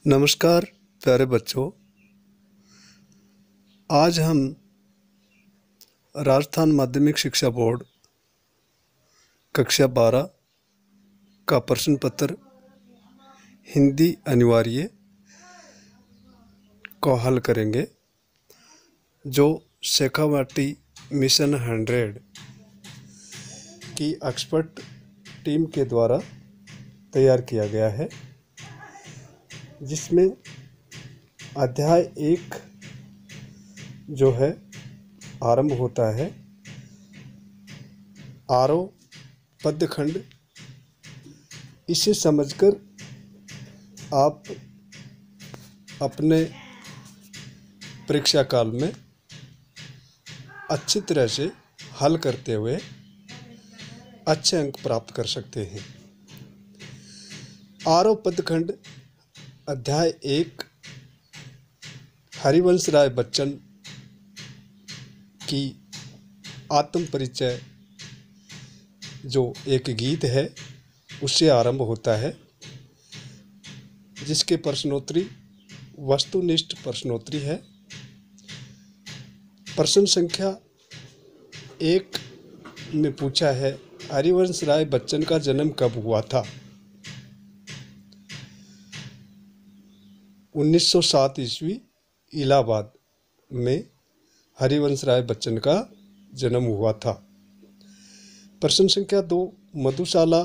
नमस्कार प्यारे बच्चों। आज हम राजस्थान माध्यमिक शिक्षा बोर्ड कक्षा 12 का प्रश्न पत्र हिंदी अनिवार्य को हल करेंगे, जो शेखावाटी मिशन 100 की एक्सपर्ट टीम के द्वारा तैयार किया गया है, जिसमें अध्याय 1 जो है आरंभ होता है आरोह पद्यखंड। इसे समझकर आप अपने परीक्षा काल में अच्छी तरह से हल करते हुए अच्छे अंक प्राप्त कर सकते हैं। आरोह पद्यखंड अध्याय 1 हरिवंश राय बच्चन की आत्म परिचय जो एक गीत है उससे आरंभ होता है, जिसके प्रश्नोत्तरी वस्तुनिष्ठ प्रश्नोत्तरी है। प्रश्न संख्या 1 में पूछा है, हरिवंश राय बच्चन का जन्म कब हुआ था? 1907 ईस्वी इलाहाबाद में हरिवंश राय बच्चन का जन्म हुआ था। प्रश्न संख्या 2, मधुशाला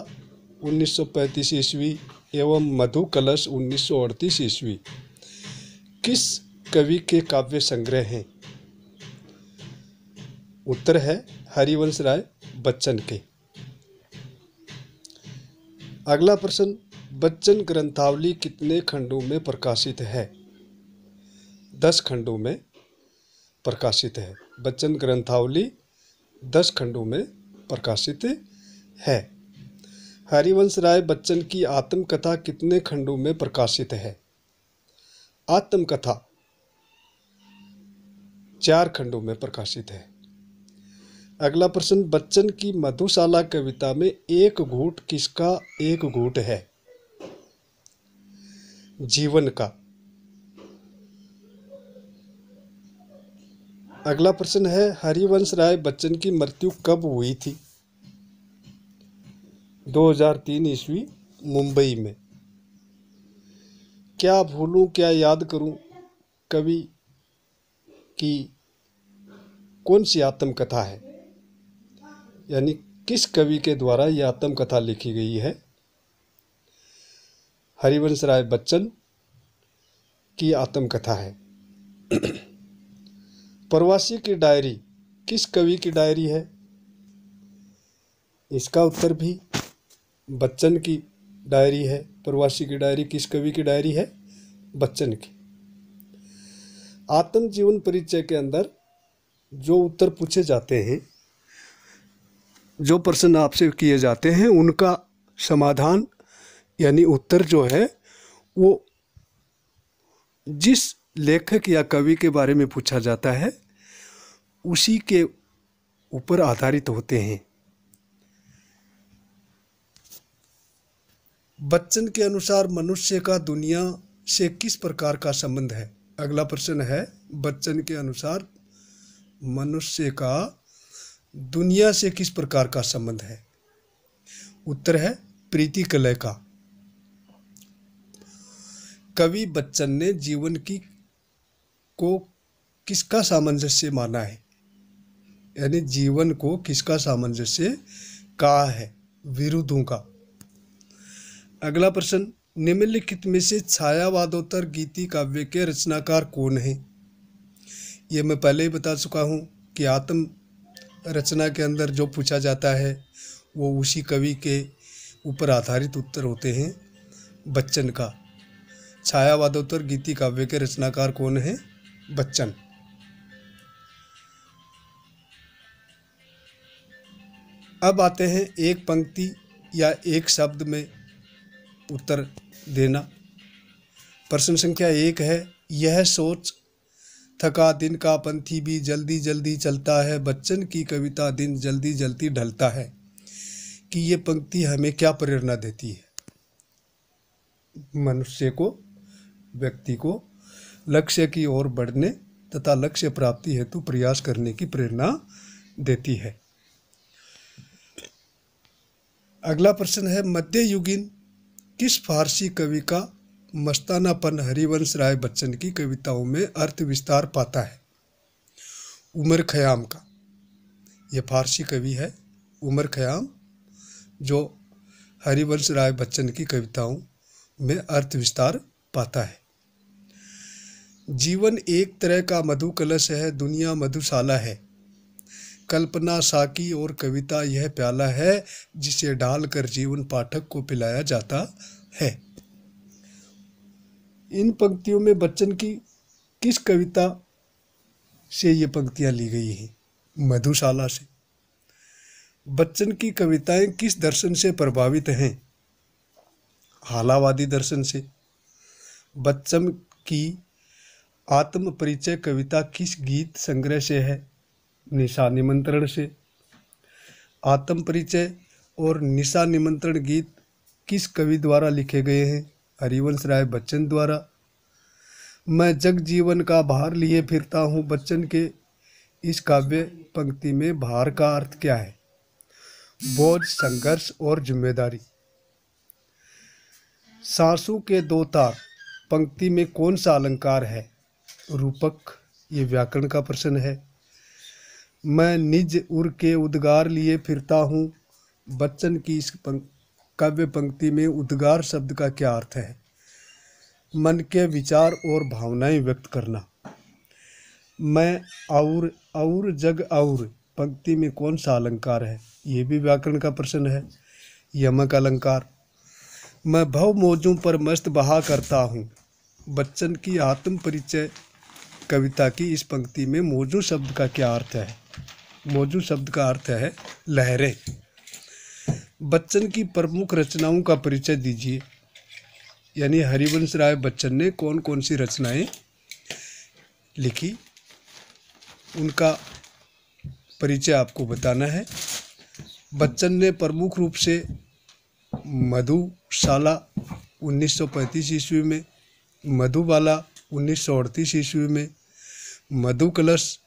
1935 ईस्वी एवं मधु कलश 1938 ईस्वी किस कवि के काव्य संग्रह हैं? उत्तर है हरिवंश राय बच्चन के। अगला प्रश्न, बच्चन ग्रंथावली कितने खंडों में प्रकाशित है? 10 खंडों में प्रकाशित है। बच्चन ग्रंथावली 10 खंडों में प्रकाशित है। हरिवंश राय बच्चन की आत्मकथा कितने खंडों में प्रकाशित है? आत्मकथा 4 खंडों में प्रकाशित है। अगला प्रश्न, बच्चन की मधुशाला कविता में एक घूंट किसका एक घूंट है? जीवन का। अगला प्रश्न है, हरिवंश राय बच्चन की मृत्यु कब हुई थी? 2003 ईस्वी मुंबई में। क्या भूलूं क्या याद करूं कवि की कौन सी आत्मकथा है? यानी किस कवि के द्वारा यह आत्मकथा लिखी गई है? हरिवंश राय बच्चन की आत्मकथा है। प्रवासी की डायरी किस कवि की डायरी है? इसका उत्तर भी बच्चन की डायरी है। प्रवासी की डायरी किस कवि की डायरी है? बच्चन की। आत्म जीवन परिचय के अंदर जो उत्तर पूछे जाते हैं, जो प्रश्न आपसे किए जाते हैं, उनका समाधान यानी उत्तर जो है वो जिस लेखक या कवि के बारे में पूछा जाता है उसी के ऊपर आधारित होते हैं। बच्चन के अनुसार मनुष्य का दुनिया से किस प्रकार का संबंध है? अगला प्रश्न है, बच्चन के अनुसार मनुष्य का दुनिया से किस प्रकार का संबंध है? उत्तर है प्रीति कलह का। कवि बच्चन ने जीवन को किसका सामंजस्य माना है? यानी जीवन को किसका सामंजस्य कहा है? विरुद्धों का। अगला प्रश्न, निम्नलिखित में से छायावादोत्तर गीति काव्य के रचनाकार कौन हैं? ये मैं पहले ही बता चुका हूँ कि आत्म रचना के अंदर जो पूछा जाता है वो उसी कवि के ऊपर आधारित उत्तर होते हैं, बच्चन का। छायावादोत्तर गीति काव्य के रचनाकार कौन है? बच्चन। अब आते हैं एक पंक्ति या एक शब्द में उत्तर देना। प्रश्न संख्या 1 है, यह सोच थका दिन का पंथी भी जल्दी जल्दी चलता है, बच्चन की कविता दिन जल्दी जल्दी ढलता है, कि ये पंक्ति हमें क्या प्रेरणा देती है? मनुष्य को व्यक्ति को लक्ष्य की ओर बढ़ने तथा लक्ष्य प्राप्ति हेतु प्रयास करने की प्रेरणा देती है। अगला प्रश्न है, मध्ययुगीन किस फारसी कवि का मस्तानापन हरिवंश राय बच्चन की कविताओं में अर्थ विस्तार पाता है? उमर खयाम का। यह फारसी कवि है उमर खयाम, जो हरिवंश राय बच्चन की कविताओं में अर्थ विस्तार पाता है। जीवन एक तरह का मधु कलश है, दुनिया मधुशाला है। कल्पना साकी और कविता यह प्याला है, जिसे डालकर जीवन पाठक को पिलाया जाता है। इन पंक्तियों में बच्चन की किस कविता से ये पंक्तियां ली गई हैं? मधुशाला से। बच्चन की कविताएं किस दर्शन से प्रभावित हैं? हालावादी दर्शन से। बच्चन की आत्म परिचय कविता किस गीत संग्रह से है? निशा निमंत्रण से। आत्म परिचय और निशा निमंत्रण गीत किस कवि द्वारा लिखे गए हैं? हरिवंश राय बच्चन द्वारा। मैं जग जीवन का भार लिए फिरता हूँ, बच्चन के इस काव्य पंक्ति में भार का अर्थ क्या है? बोझ, संघर्ष और जिम्मेदारी। सांसों के दो तार पंक्ति में कौन सा अलंकार है? रूपक। ये व्याकरण का प्रश्न है। मैं निज उर के उद्गार लिए फिरता हूँ, बच्चन की इस काव्य पंक्ति में उद्गार शब्द का क्या अर्थ है? मन के विचार और भावनाएं व्यक्त करना। मैं और जग और पंक्ति में कौन सा अलंकार है? ये भी व्याकरण का प्रश्न है। यमक अलंकार। मैं भव मौजों पर मस्त बहा करता हूँ, बच्चन की आत्म परिचय कविता की इस पंक्ति में मौजू शब्द का क्या अर्थ है? मौजू शब्द का अर्थ है लहरें। बच्चन की प्रमुख रचनाओं का परिचय दीजिए। यानी हरिवंश राय बच्चन ने कौन कौन सी रचनाएं लिखी, उनका परिचय आपको बताना है। बच्चन ने प्रमुख रूप से मधुशाला 1935 ईस्वी में, मधुबाला 1938 ईस्वी में, मधु कलश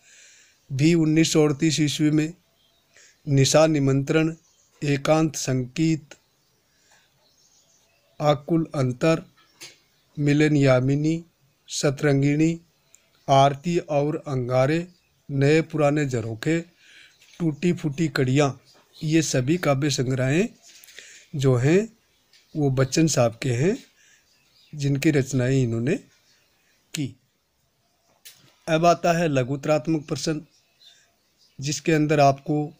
भी 1938 ईस्वी में, निशा निमंत्रण, एकांत संगीत, आकुल अंतर, मिलन यामिनी, सतरंगिणी, आरती और अंगारे, नए पुराने झरोखे, टूटी फूटी कड़ियाँ, ये सभी काव्य संग्रहें जो हैं वो बच्चन साहब के हैं, जिनकी रचनाएं इन्होंने की। अब आता है लघुतरात्मक प्रश्न, जिसके अंदर आपको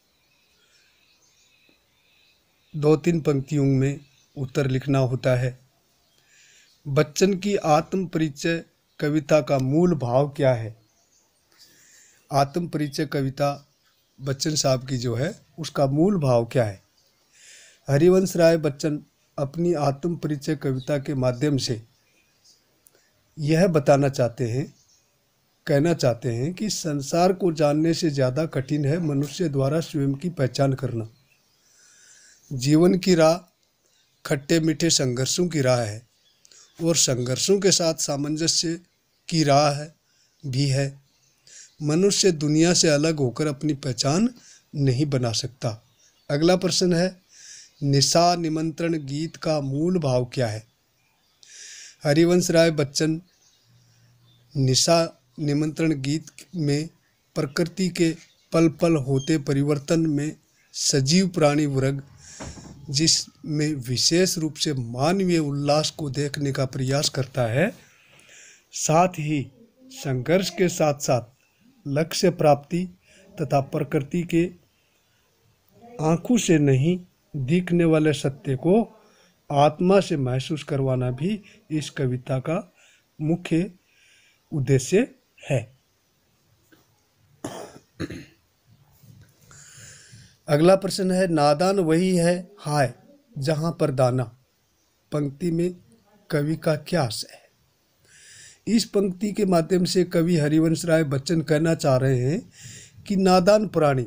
2-3 पंक्तियों में उत्तर लिखना होता है। बच्चन की आत्म परिचय कविता का मूल भाव क्या है? आत्म परिचय कविता बच्चन साहब की जो है उसका मूल भाव क्या है? हरिवंश राय बच्चन अपनी आत्म परिचय कविता के माध्यम से यह बताना चाहते हैं, कहना चाहते हैं कि संसार को जानने से ज़्यादा कठिन है मनुष्य द्वारा स्वयं की पहचान करना। जीवन की राह खट्टे मीठे संघर्षों की राह है और संघर्षों के साथ सामंजस्य की राह भी है। मनुष्य दुनिया से अलग होकर अपनी पहचान नहीं बना सकता। अगला प्रश्न है, निशा निमंत्रण गीत का मूल भाव क्या है? हरिवंश राय बच्चन निशा निमंत्रण गीत में प्रकृति के पल पल होते परिवर्तन में सजीव प्राणी वर्ग, जिसमें विशेष रूप से मानवीय उल्लास को देखने का प्रयास करता है, साथ ही संघर्ष के साथ साथ लक्ष्य प्राप्ति तथा प्रकृति के आंखों से नहीं दिखने वाले सत्य को आत्मा से महसूस करवाना भी इस कविता का मुख्य उद्देश्य है। अगला प्रश्न है, नादान वही है हाय जहाँ पर दाना पंक्ति में कवि का क्या आशय है? इस पंक्ति के माध्यम से कवि हरिवंश राय बच्चन कहना चाह रहे हैं कि नादान प्राणी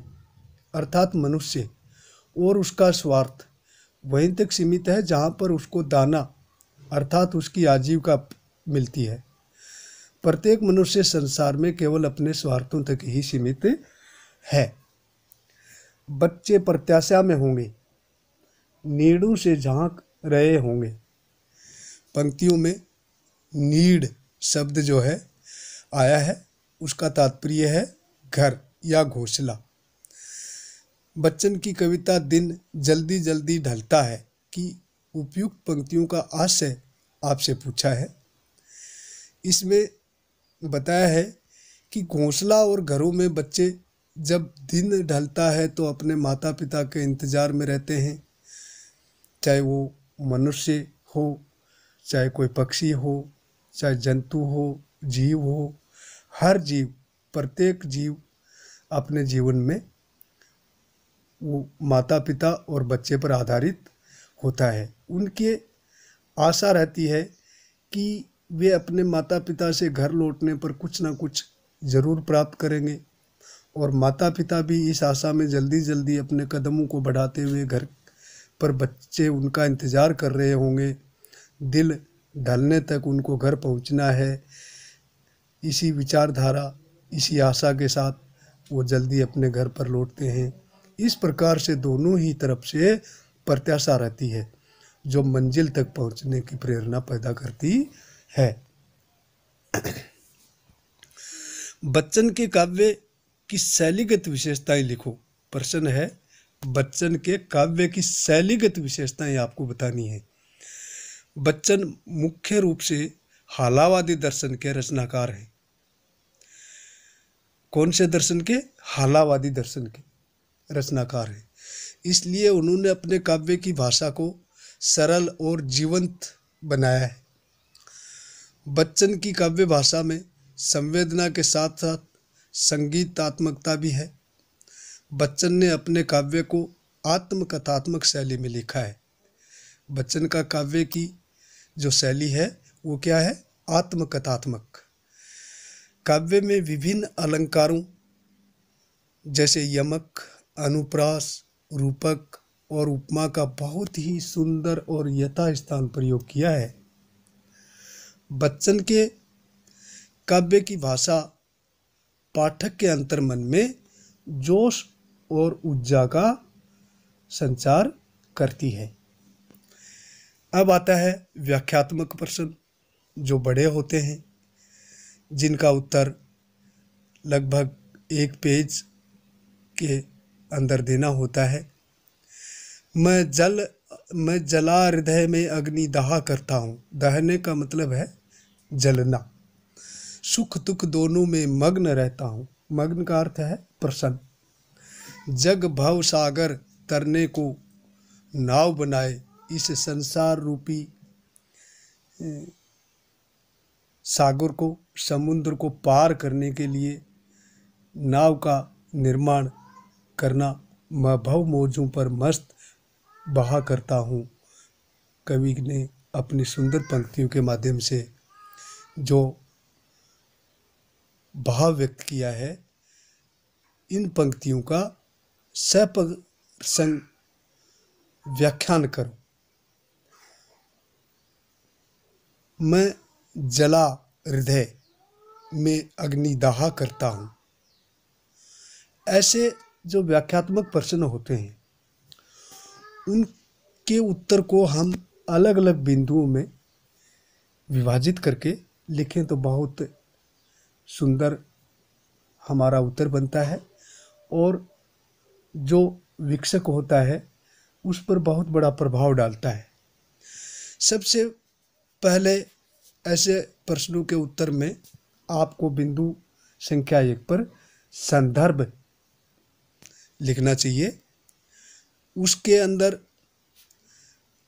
अर्थात मनुष्य और उसका स्वार्थ वहीं तक सीमित है जहाँ पर उसको दाना अर्थात उसकी आजीविका मिलती है। प्रत्येक मनुष्य संसार में केवल अपने स्वार्थों तक ही सीमित है। बच्चे प्रत्याशा में होंगे, नीड़ों से झांक रहे होंगे। पंक्तियों में नीड शब्द जो है आया है, उसका तात्पर्य है घर या घोंसला। बच्चन की कविता दिन जल्दी जल्दी ढलता है कि उपयुक्त पंक्तियों का आशय आपसे पूछा है। इसमें बताया है कि घोंसला और घरों में बच्चे जब दिन ढलता है तो अपने माता पिता के इंतज़ार में रहते हैं, चाहे वो मनुष्य हो, चाहे कोई पक्षी हो, चाहे जंतु हो, जीव हो। हर जीव, प्रत्येक जीव अपने जीवन में वो माता पिता और बच्चे पर आधारित होता है। उनके आशा रहती है कि वे अपने माता पिता से घर लौटने पर कुछ ना कुछ ज़रूर प्राप्त करेंगे, और माता पिता भी इस आशा में जल्दी जल्दी अपने कदमों को बढ़ाते हुए घर पर बच्चे उनका इंतज़ार कर रहे होंगे। दिल ढलने तक उनको घर पहुंचना है। इसी विचारधारा, इसी आशा के साथ वो जल्दी अपने घर पर लौटते हैं। इस प्रकार से दोनों ही तरफ से प्रत्याशा रहती है, जो मंजिल तक पहुंचने की प्रेरणा पैदा करती है। बच्चन के काव्य की शैलीगत विशेषताएं लिखो। प्रश्न है, बच्चन के काव्य की शैलीगत विशेषताएं आपको बतानी है। बच्चन मुख्य रूप से हालावादी दर्शन के रचनाकार हैं। कौन से दर्शन के? हालावादी दर्शन के रचनाकार हैं। इसलिए उन्होंने अपने काव्य की भाषा को सरल और जीवंत बनाया है। बच्चन की काव्य भाषा में संवेदना के साथ साथ संगीतात्मकता भी है। बच्चन ने अपने काव्य को आत्मकथात्मक शैली में लिखा है। बच्चन का काव्य की जो शैली है वो क्या है? आत्मकथात्मक। काव्य में विभिन्न अलंकारों जैसे यमक, अनुप्रास, रूपक और उपमा का बहुत ही सुंदर और यथास्थान प्रयोग किया है। बच्चन के काव्य की भाषा पाठक के अंतर्मन में जोश और ऊर्जा का संचार करती है। अब आता है व्याख्यात्मक प्रश्न, जो बड़े होते हैं, जिनका उत्तर लगभग 1 पेज के अंदर देना होता है। मैं जला हृदय में अग्नि दाह करता हूँ। दहने का मतलब है जलना। सुख दुख दोनों में मग्न रहता हूँ। मग्न का अर्थ है प्रसन्न। जग भव सागर तरने को नाव बनाए, इस संसार रूपी सागर को, समुद्र को पार करने के लिए नाव का निर्माण करना मैं भव मौजों पर मस्त बहा करता हूँ। कवि ने अपनी सुंदर पंक्तियों के माध्यम से जो भाव व्यक्त किया है, इन पंक्तियों का सप्रसंग व्याख्यान करो। मैं जला हृदय में अग्निदाह करता हूँ। ऐसे जो व्याख्यात्मक प्रश्न होते हैं, उनके उत्तर को हम अलग अलग बिंदुओं में विभाजित करके लिखें तो बहुत सुंदर हमारा उत्तर बनता है, और जो विकसक होता है उस पर बहुत बड़ा प्रभाव डालता है। सबसे पहले ऐसे प्रश्नों के उत्तर में आपको बिंदु संख्या 1 पर संदर्भ लिखना चाहिए। उसके अंदर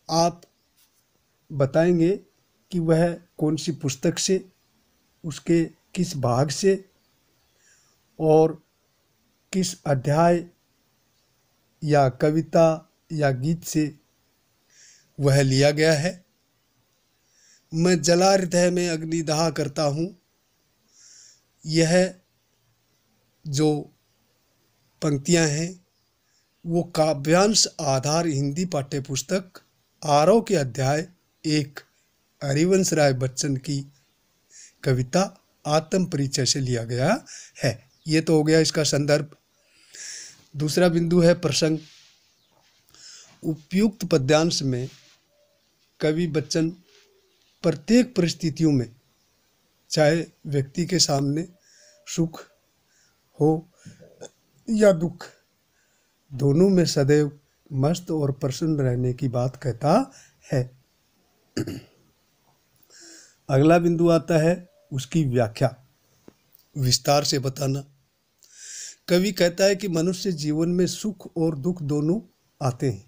आप बताएंगे कि वह कौन सी पुस्तक से, उसके किस भाग से और किस अध्याय या कविता या गीत से वह लिया गया है। मैं जला हृदय में अग्निदाह करता हूँ, यह जो पंक्तियाँ हैं वो काव्यांश आधार हिंदी पाठ्य पुस्तक आरव के अध्याय 1 हरिवंश राय बच्चन की कविता आत्म परिचय से लिया गया है। ये तो हो गया इसका संदर्भ। दूसरा बिंदु है प्रसंग। उपयुक्त पद्यांश में कवि बच्चन प्रत्येक परिस्थितियों में, चाहे व्यक्ति के सामने सुख हो या दुख, दोनों में सदैव मस्त और प्रसन्न रहने की बात कहता है। अगला बिंदु आता है उसकी व्याख्या, विस्तार से बताना। कवि कहता है कि मनुष्य जीवन में सुख और दुख दोनों आते हैं,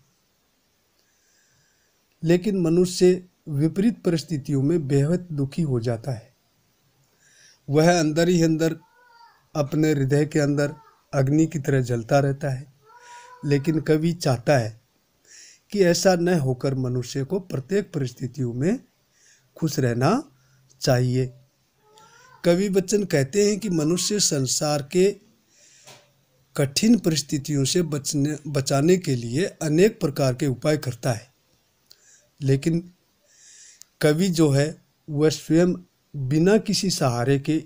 लेकिन मनुष्य विपरीत परिस्थितियों में बेहद दुखी हो जाता है। वह अंदर ही अंदर अपने हृदय के अंदर अग्नि की तरह जलता रहता है। लेकिन कवि चाहता है कि ऐसा न होकर मनुष्य को प्रत्येक परिस्थितियों में खुश रहना चाहिए। कवि बच्चन कहते हैं कि मनुष्य संसार के कठिन परिस्थितियों से बचाने के लिए अनेक प्रकार के उपाय करता है, लेकिन कवि जो है वह स्वयं बिना किसी सहारे के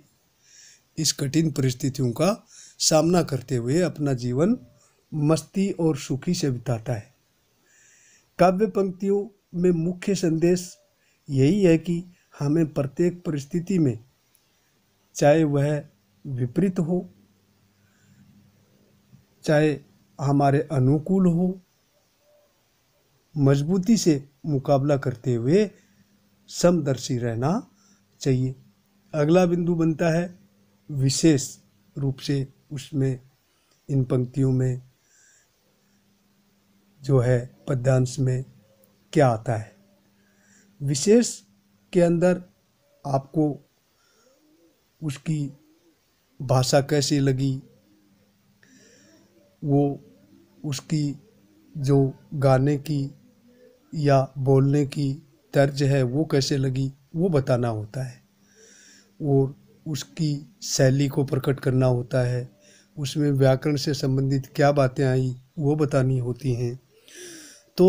इस कठिन परिस्थितियों का सामना करते हुए अपना जीवन मस्ती और सुखी से बिताता है। काव्य पंक्तियों में मुख्य संदेश यही है कि हमें प्रत्येक परिस्थिति में, चाहे वह विपरीत हो चाहे हमारे अनुकूल हो, मजबूती से मुकाबला करते हुए समदर्शी रहना चाहिए। अगला बिंदु बनता है विशेष रूप से उसमें इन पंक्तियों में जो है पद्यांश में क्या आता है। विशेष के अंदर आपको उसकी भाषा कैसी लगी, वो उसकी जो गाने की या बोलने की तर्ज है वो कैसे लगी वो बताना होता है, और उसकी शैली को प्रकट करना होता है। उसमें व्याकरण से संबंधित क्या बातें आई वो बतानी होती हैं। तो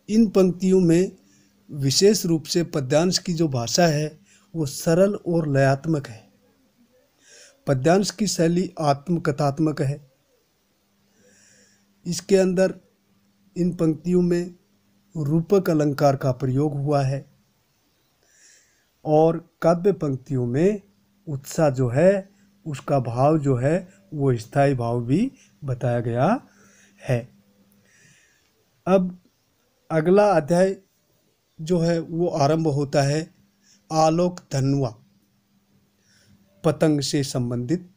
इन पंक्तियों में विशेष रूप से पद्यांश की जो भाषा है वो सरल और लयात्मक है। पद्यांश की शैली आत्मकथात्मक है। इसके अंदर इन पंक्तियों में रूपक अलंकार का प्रयोग हुआ है, और काव्य पंक्तियों में उत्साह जो है उसका भाव जो है वो स्थायी भाव भी बताया गया है। अब अगला अध्याय जो है वो आरंभ होता है आलोक धनुआ, पतंग से संबंधित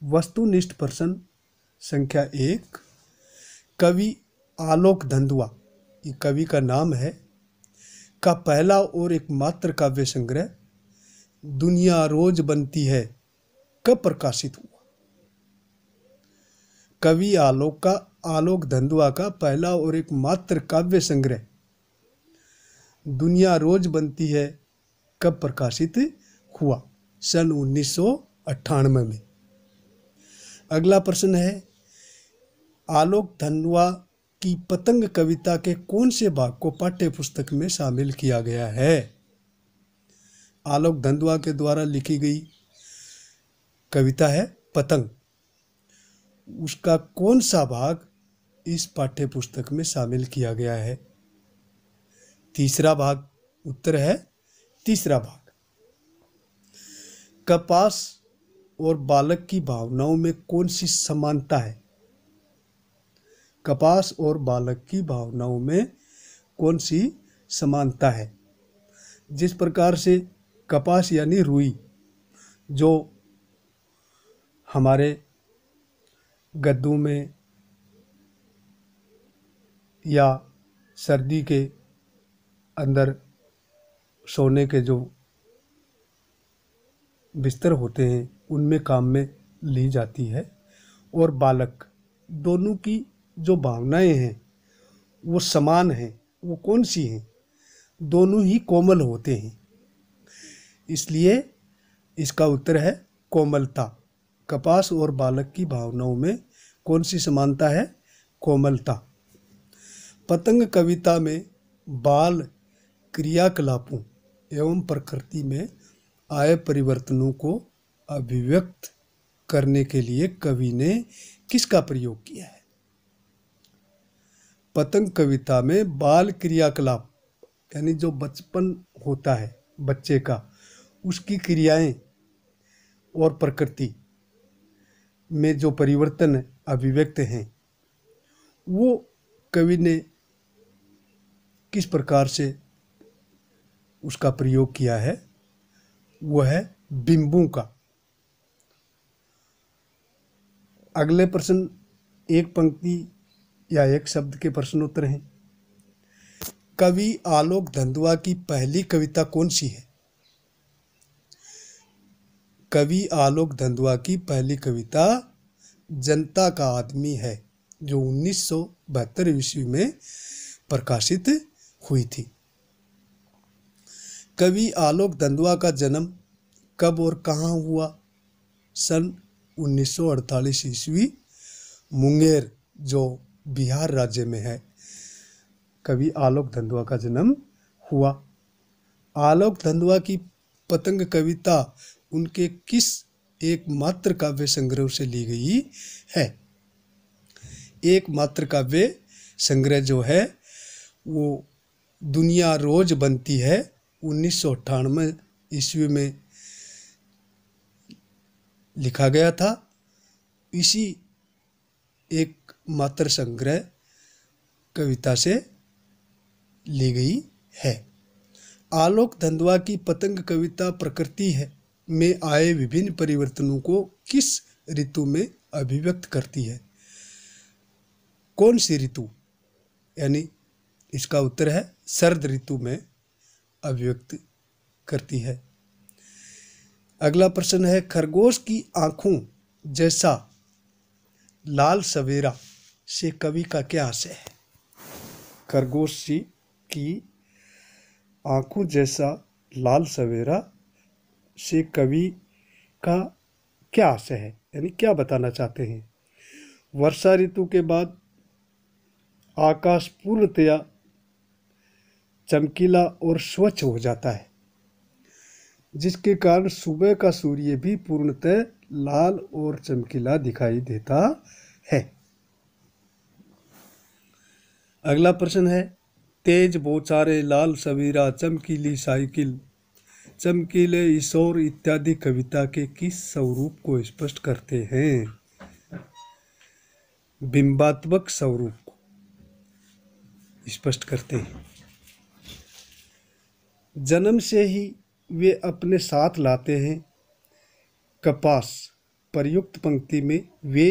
वस्तुनिष्ठ प्रश्न संख्या 1। कवि आलोक धनुआ, ये कवि का नाम है, का पहला और एकमात्र काव्य संग्रह दुनिया रोज बनती है कब प्रकाशित हुआ। कवि आलोक धनुआ का पहला और एकमात्र काव्य संग्रह दुनिया रोज बनती है कब प्रकाशित हुआ। सन 1998 में। अगला प्रश्न है आलोक धनुआ की पतंग कविता के कौन से भाग को पाठ्य पुस्तक में शामिल किया गया है। आलोक धनुआ के द्वारा लिखी गई कविता है पतंग, उसका कौन सा भाग इस पाठ्य पुस्तक में शामिल किया गया है। तीसरा भाग, उत्तर है तीसरा भाग। कपास और बालक की भावनाओं में कौन सी समानता है। कपास और बालक की भावनाओं में कौन सी समानता है। जिस प्रकार से कपास यानी रुई जो हमारे गद्दों में या सर्दी के अंदर सोने के जो बिस्तर होते हैं उनमें काम में ली जाती है, और बालक, दोनों की जो भावनाएं हैं वो समान हैं। वो कौन सी हैं, दोनों ही कोमल होते हैं, इसलिए इसका उत्तर है कोमलता। कपास और बालक की भावनाओं में कौन सी समानता है, कोमलता। पतंग कविता में बाल क्रियाकलापों एवं प्रकृति में आए परिवर्तनों को अभिव्यक्त करने के लिए कवि ने किसका प्रयोग किया है? पतंग कविता में बाल क्रियाकलाप यानी जो बचपन होता है बच्चे का, उसकी क्रियाएं और प्रकृति में जो परिवर्तन अभिव्यक्त हैं, वो कवि ने किस प्रकार से उसका प्रयोग किया है? वो है बिंबों का। अगले प्रश्न एक पंक्ति या एक शब्द के प्रश्नोत्तर हैं। कवि आलोक धंधुआ की पहली कविता कौन सी है? कवि आलोक धंधुआ की पहली कविता जनता का आदमी है, जो 1972 ईस्वी में प्रकाशित हुई थी। कवि आलोक धंधुआ का जन्म कब और कहाँ हुआ? सन 1948 ईस्वी, मुंगेर जो बिहार राज्य में है, कवि आलोक धंधुआ का जन्म हुआ। आलोक धंधुआ की पतंग कविता उनके किस एकमात्र काव्य संग्रह से ली गई है? एकमात्र काव्य संग्रह जो है वो दुनिया रोज बनती है 1998 ईस्वी में लिखा गया था। इसी एक मात्र संग्रह कविता से ली गई है। आलोक धंधुआ की पतंग कविता प्रकृति है में आए विभिन्न परिवर्तनों को किस ऋतु में अभिव्यक्त करती है? कौन सी ऋतु? यानी इसका उत्तर है शरद ऋतु में अभिव्यक्त करती है। अगला प्रश्न है, खरगोश की आंखों जैसा लाल सवेरा से कवि का क्या आशय है? खरगोश की आंखों जैसा लाल सवेरा से कवि का क्या आशय है, यानी क्या बताना चाहते हैं? वर्षा ऋतु के बाद आकाश पूर्णतया चमकीला और स्वच्छ हो जाता है, जिसके कारण सुबह का सूर्य भी पूर्णतः लाल और चमकीला दिखाई देता है। अगला प्रश्न है, तेज बौछारे लाल सवेरा चमकीली साइकिल चमकीले ईशोर इत्यादि कविता के किस स्वरूप को स्पष्ट करते हैं? बिंबात्मक स्वरूप को स्पष्ट करते हैं। जन्म से ही वे अपने साथ लाते हैं कपास। प्रयुक्त पंक्ति में वे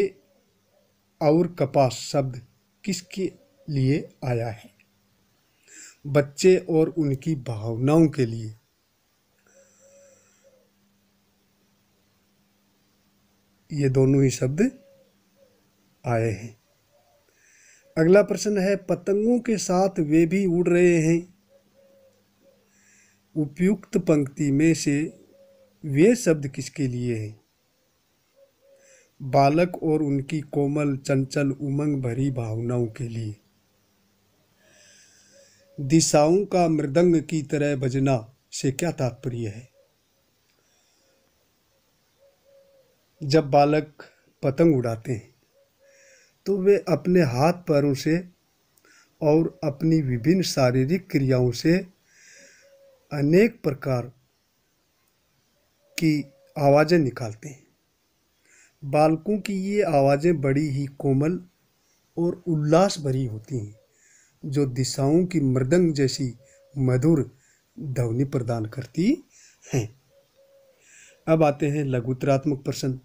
और कपास शब्द किसके लिए आया है? बच्चे और उनकी भावनाओं के लिए। ये दोनों ही शब्द आए हैं। अगला प्रश्न है, पतंगों के साथ वे भी उड़ रहे हैं। उपयुक्त पंक्ति में से वे शब्द किसके लिए हैं? बालक और उनकी कोमल चंचल उमंग भरी भावनाओं के लिए। दिशाओं का मृदंग की तरह बजना से क्या तात्पर्य है? जब बालक पतंग उड़ाते हैं तो वे अपने हाथ पैरों से और अपनी विभिन्न शारीरिक क्रियाओं से अनेक प्रकार की आवाज़ें निकालते हैं। बालकों की ये आवाज़ें बड़ी ही कोमल और उल्लास भरी होती हैं, जो दिशाओं की मृदंग जैसी मधुर ध्वनि प्रदान करती हैं। अब आते हैं लघुत्तरात्मक प्रश्न।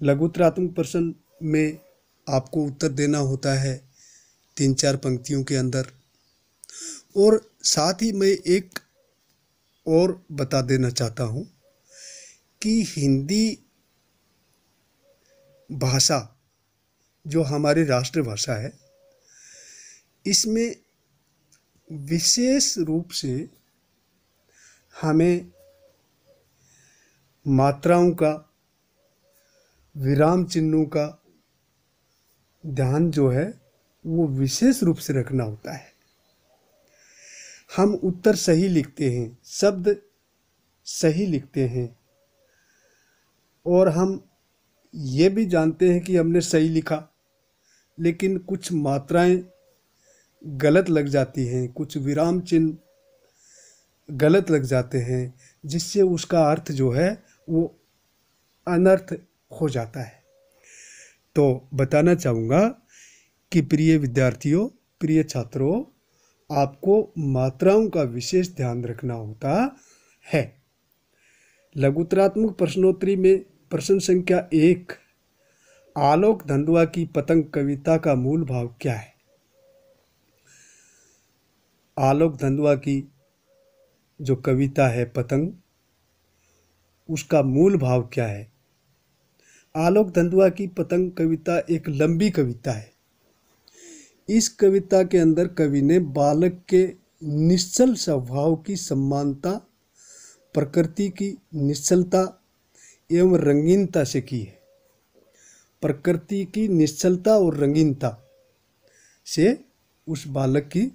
लघुत्तरात्मक प्रश्न में आपको उत्तर देना होता है 3-4 पंक्तियों के अंदर। और साथ ही मैं एक और बता देना चाहता हूँ कि हिंदी भाषा जो हमारी राष्ट्रभाषा है, इसमें विशेष रूप से हमें मात्राओं का, विराम चिन्हों का ध्यान जो है वो विशेष रूप से रखना होता है। हम उत्तर सही लिखते हैं, शब्द सही लिखते हैं, और हम ये भी जानते हैं कि हमने सही लिखा, लेकिन कुछ मात्राएं गलत लग जाती हैं, कुछ विराम चिन्ह गलत लग जाते हैं, जिससे उसका अर्थ जो है वो अनर्थ हो जाता है। तो बताना चाहूँगा कि प्रिय विद्यार्थियों, प्रिय छात्रों, आपको मात्राओं का विशेष ध्यान रखना होता है। लघुतरात्मक प्रश्नोत्तरी में प्रश्न संख्या 1, आलोक धंधुआ की पतंग कविता का मूल भाव क्या है? आलोक धंधुआ की जो कविता है पतंग, उसका मूल भाव क्या है? आलोक धंधुआ की पतंग कविता एक लंबी कविता है। इस कविता के अंदर कवि ने बालक के निश्चल स्वभाव की समानता, प्रकृति की निश्चलता एवं रंगीनता से की है। प्रकृति की निश्चलता और रंगीनता से उस बालक की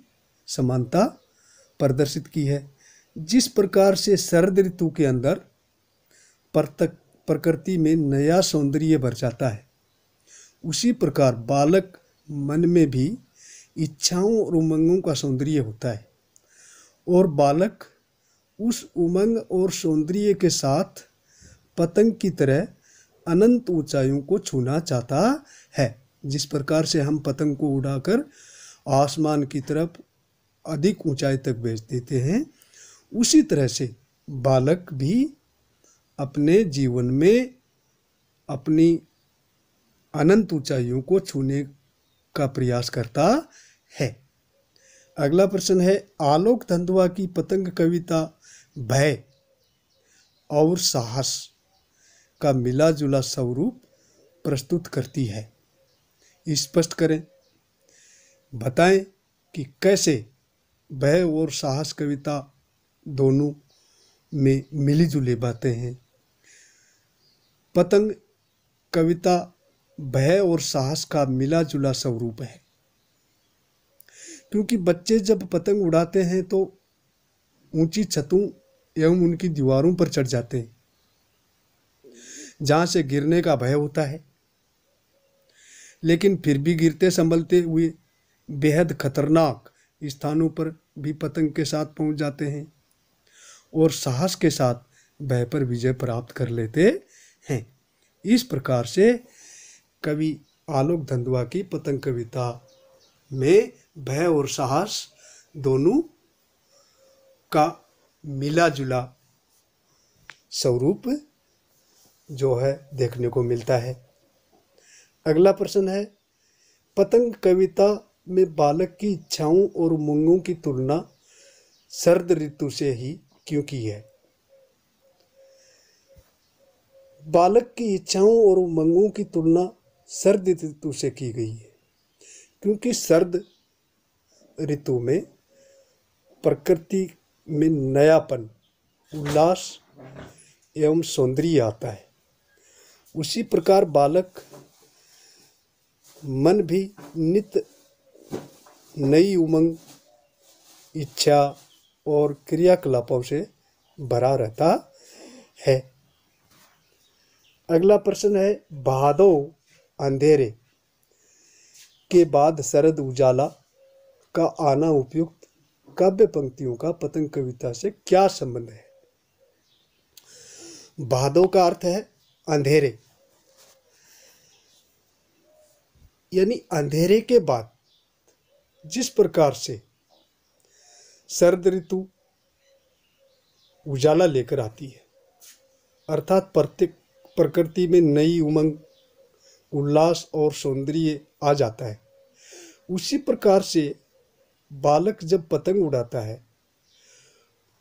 समानता प्रदर्शित की है। जिस प्रकार से शरद ऋतु के अंदर प्रकृति में नया सौंदर्य भर जाता है, उसी प्रकार बालक मन में भी इच्छाओं और उमंगों का सौंदर्य होता है, और बालक उस उमंग और सौंदर्य के साथ पतंग की तरह अनंत ऊंचाइयों को छूना चाहता है। जिस प्रकार से हम पतंग को उड़ाकर आसमान की तरफ अधिक ऊंचाई तक भेज देते हैं, उसी तरह से बालक भी अपने जीवन में अपनी अनंत ऊंचाइयों को छूने का प्रयास करता है। अगला प्रश्न है, आलोक धंधुआ की पतंग कविता भय और साहस का मिला जुला स्वरूप प्रस्तुत करती है। स्पष्ट करें, बताएं कि कैसे भय और साहस कविता दोनों में मिली जुली बातें हैं। पतंग कविता भय और साहस का मिला जुला स्वरूप है, क्योंकि बच्चे जब पतंग उड़ाते हैं तो ऊंची छतों एवं उनकी दीवारों पर चढ़ जाते हैं, जहां से गिरने का भय होता है, लेकिन फिर भी गिरते संभलते हुए बेहद खतरनाक स्थानों पर भी पतंग के साथ पहुंच जाते हैं और साहस के साथ भय पर विजय प्राप्त कर लेते हैं। इस प्रकार से कवि आलोक धंधुआ की पतंग कविता में भय और साहस दोनों का मिला जुला स्वरूप जो है देखने को मिलता है। अगला प्रश्न है, पतंग कविता में बालक की इच्छाओं और उमंगों की तुलना शरद ऋतु से ही क्यों की है? बालक की इच्छाओं और उमंगों की तुलना शरद ऋतु से की गई है, क्योंकि शरद ऋतु में प्रकृति में नयापन, उल्लास एवं सौंदर्य आता है। उसी प्रकार बालक मन भी नित्य नई उमंग, इच्छा और क्रियाकलापों से भरा रहता है। अगला प्रश्न है, भादो अंधेरे के बाद शरद उजाला का आना उपयुक्त काव्य पंक्तियों का पतंग कविता से क्या संबंध है? भादो का अर्थ है अंधेरे, यानी अंधेरे के बाद जिस प्रकार से शरद ऋतु उजाला लेकर आती है, अर्थात प्रकृति में नई उमंग, उल्लास और सौंदर्य आ जाता है, उसी प्रकार से बालक जब पतंग उड़ाता है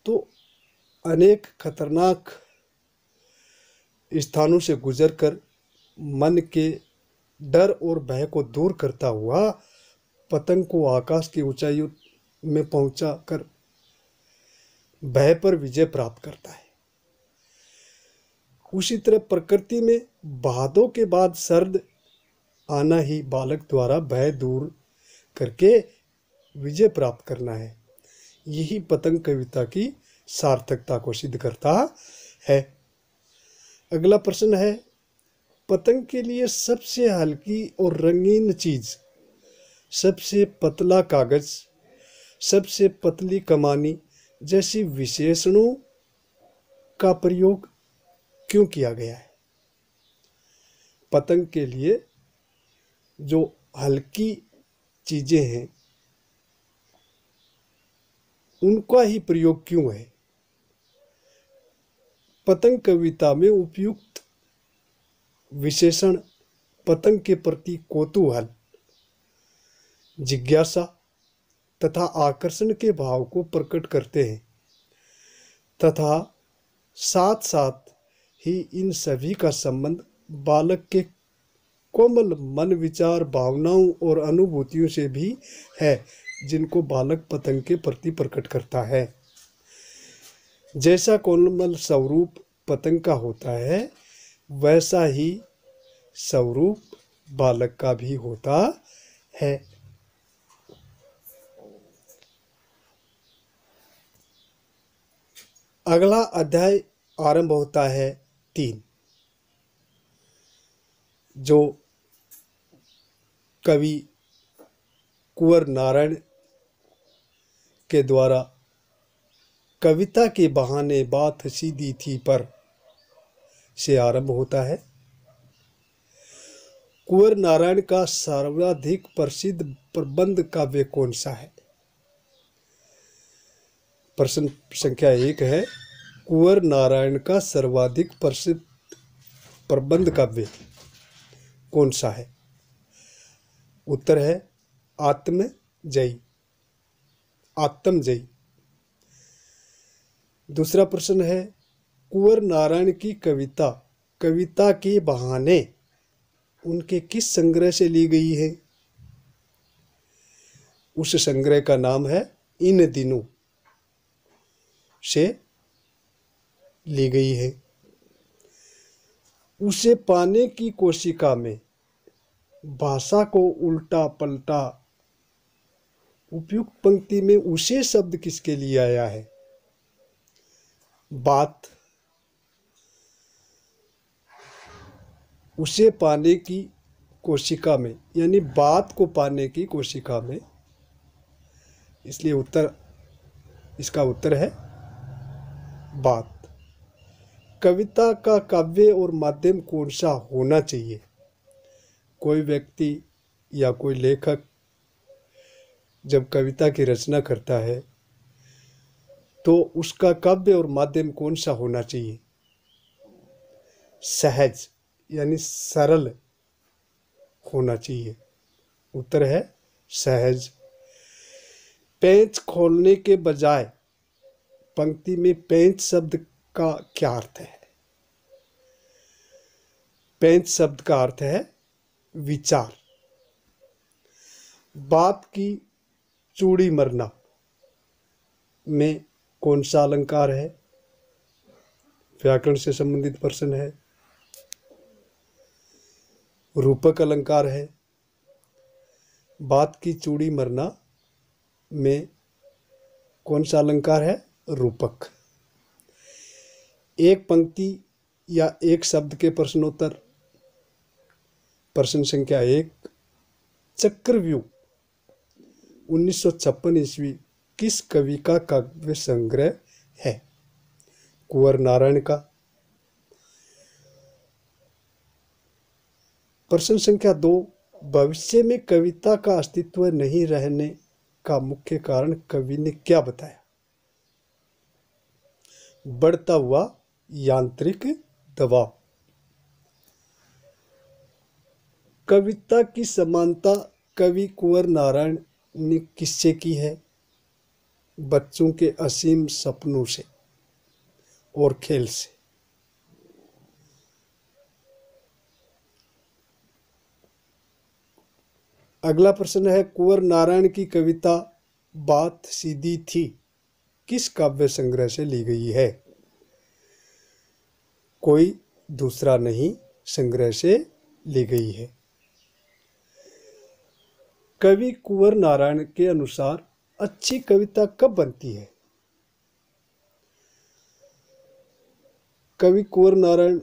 तो अनेक खतरनाक स्थानों से गुजरकर मन के डर और भय को दूर करता हुआ पतंग को आकाश की ऊंचाइयों में पहुंचाकर भय पर विजय प्राप्त करता है। उसी तरह प्रकृति में भादों के बाद शरद आना ही बालक द्वारा भय दूर करके विजय प्राप्त करना है। यही पतंग कविता की सार्थकता को सिद्ध करता है। अगला प्रश्न है, पतंग के लिए सबसे हल्की और रंगीन चीज, सबसे पतला कागज, सबसे पतली कमानी जैसी विशेषणों का प्रयोग क्यों किया गया है? पतंग के लिए जो हल्की चीजें हैं उनका ही प्रयोग क्यों है? पतंग कविता में उपयुक्त विशेषण पतंग के प्रति कौतूहल, जिज्ञासा तथा आकर्षण के भाव को प्रकट करते हैं तथा साथ साथ ही इन सभी का संबंध बालक के कोमल मन, विचार, भावनाओं और अनुभूतियों से भी है, जिनको बालक पतंग के प्रति प्रकट करता है। जैसा कोमल स्वरूप पतंग का होता है, वैसा ही स्वरूप बालक का भी होता है। अगला अध्याय आरंभ होता है 3, जो कवि कुंवर नारायण के द्वारा कविता के बहाने बात सीधी थी पर से आरंभ होता है। कुंवर नारायण का सर्वाधिक प्रसिद्ध प्रबंध काव्य कौन सा है? प्रश्न संख्या 1 है, कुंवर नारायण का सर्वाधिक प्रसिद्ध प्रबंध काव्य कौन सा है? उत्तर है आत्मजयी। आत्मजयी। दूसरा प्रश्न है, कुंवर नारायण की कविता के बहाने उनके किस संग्रह से ली गई है? उस संग्रह का नाम है इन दिनों से ली गई है। उसे पाने की कोशिका में भाषा को उल्टा पलटा उपयुक्त पंक्ति में उसे शब्द किसके लिए आया है? बात। उसे पाने की कोशिका में, यानी बात को पाने की कोशिका में, इसलिए इसका उत्तर है बात। कविता का काव्य और माध्यम कौन सा होना चाहिए? कोई व्यक्ति या कोई लेखक जब कविता की रचना करता है तो उसका काव्य और माध्यम कौन सा होना चाहिए? सहज, यानी सरल होना चाहिए। उत्तर है सहज। पेंच खोलने के बजाय पंक्ति में पेंच शब्द का क्या अर्थ है? पेंच शब्द का अर्थ है विचार। बात की चूड़ी मरना में कौन सा अलंकार है? व्याकरण से संबंधित प्रश्न है। रूपक अलंकार है। बात की चूड़ी मरना में कौन सा अलंकार है? रूपक। एक पंक्ति या एक शब्द के प्रश्नोत्तर। प्रश्न संख्या 1, चक्रव्यूह 1956 ईस्वी किस कवि का काव्य संग्रह है? कुंवर नारायण का। प्रश्न संख्या 2, भविष्य में कविता का अस्तित्व नहीं रहने का मुख्य कारण कवि ने क्या बताया? बढ़ता हुआ यांत्रिक दबाव। कविता की समानता कवि कुंवर नारायण ने किससे की है? बच्चों के असीम सपनों से और खेल से। अगला प्रश्न है, कुंवर नारायण की कविता बात सीधी थी किस काव्य संग्रह से ली गई है? कोई दूसरा नहीं संग्रह से ली गई है। कवि कुंवर नारायण के अनुसार अच्छी कविता कब बनती है? कवि कुंवर नारायण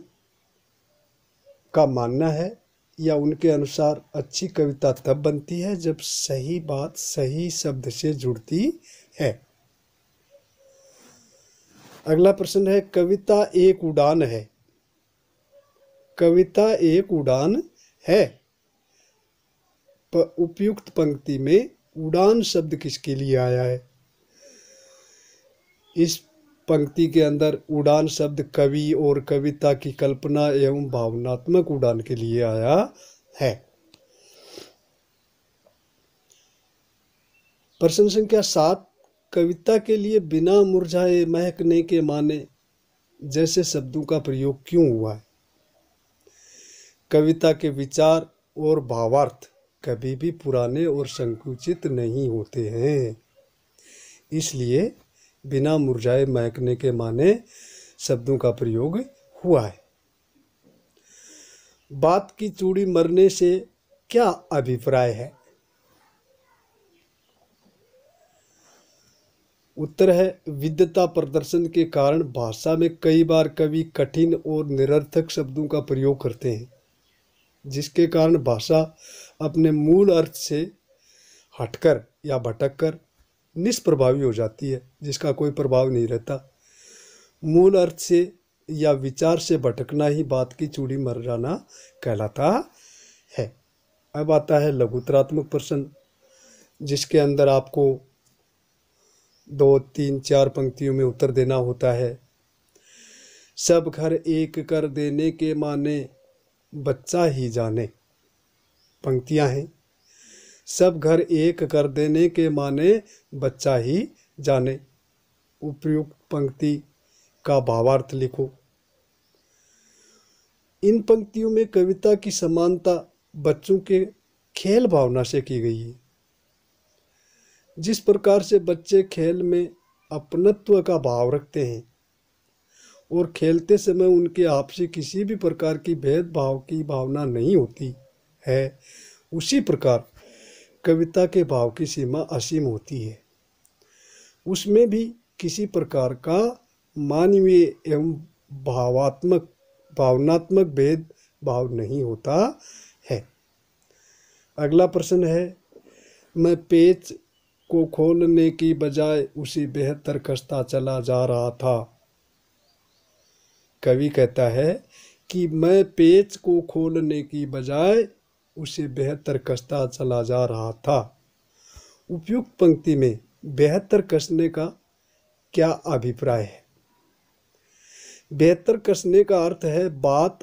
का मानना है या उनके अनुसार अच्छी कविता तब बनती है जब सही बात सही शब्द से जुड़ती है। अगला प्रश्न है, कविता एक उड़ान है। कविता एक उड़ान है। उपयुक्त पंक्ति में उड़ान शब्द किसके लिए आया है? इस पंक्ति के अंदर उड़ान शब्द कवि और कविता की कल्पना एवं भावनात्मक उड़ान के लिए आया है। प्रश्न संख्या 7, कविता के लिए बिना मुरझाए महकने के माने जैसे शब्दों का प्रयोग क्यों हुआ है? कविता के विचार और भावार्थ कभी भी पुराने और संकुचित नहीं होते हैं, इसलिए बिना मुरझाए महकने के माने शब्दों का प्रयोग हुआ है। बात की चूड़ी मरने से क्या अभिप्राय है? उत्तर है, विद्वता प्रदर्शन के कारण भाषा में कई बार कवि कठिन और निरर्थक शब्दों का प्रयोग करते हैं, जिसके कारण भाषा अपने मूल अर्थ से हटकर या भटककर निष्प्रभावी हो जाती है, जिसका कोई प्रभाव नहीं रहता। मूल अर्थ से या विचार से भटकना ही बात की चूड़ी मर जाना कहलाता है। अब आता है लघुतरात्मक प्रश्न, जिसके अंदर आपको 2, 3, 4 पंक्तियों में उत्तर देना होता है। सब घर एक कर देने के माने बच्चा ही जाने। पंक्तियां हैं, सब घर एक कर देने के माने बच्चा ही जाने। उपयुक्त पंक्ति का भावार्थ लिखो। इन पंक्तियों में कविता की समानता बच्चों के खेल भावना से की गई है। जिस प्रकार से बच्चे खेल में अपनत्व का भाव रखते हैं और खेलते समय उनके आपसी किसी भी प्रकार की भेदभाव की भावना नहीं होती है, उसी प्रकार कविता के भाव की सीमा असीम होती है। उसमें भी किसी प्रकार का मानवीय एवं भावनात्मक भेद भाव नहीं होता है। अगला प्रश्न है, मैं पेच को खोलने की बजाय उसी बेहतर कसता चला जा रहा था। कवि कहता है कि मैं पेच को खोलने की बजाय उसे बेहतर कसता चला जा रहा था। उपयुक्त पंक्ति में बेहतर कसने का क्या अभिप्राय है? बेहतर कसने का अर्थ है बात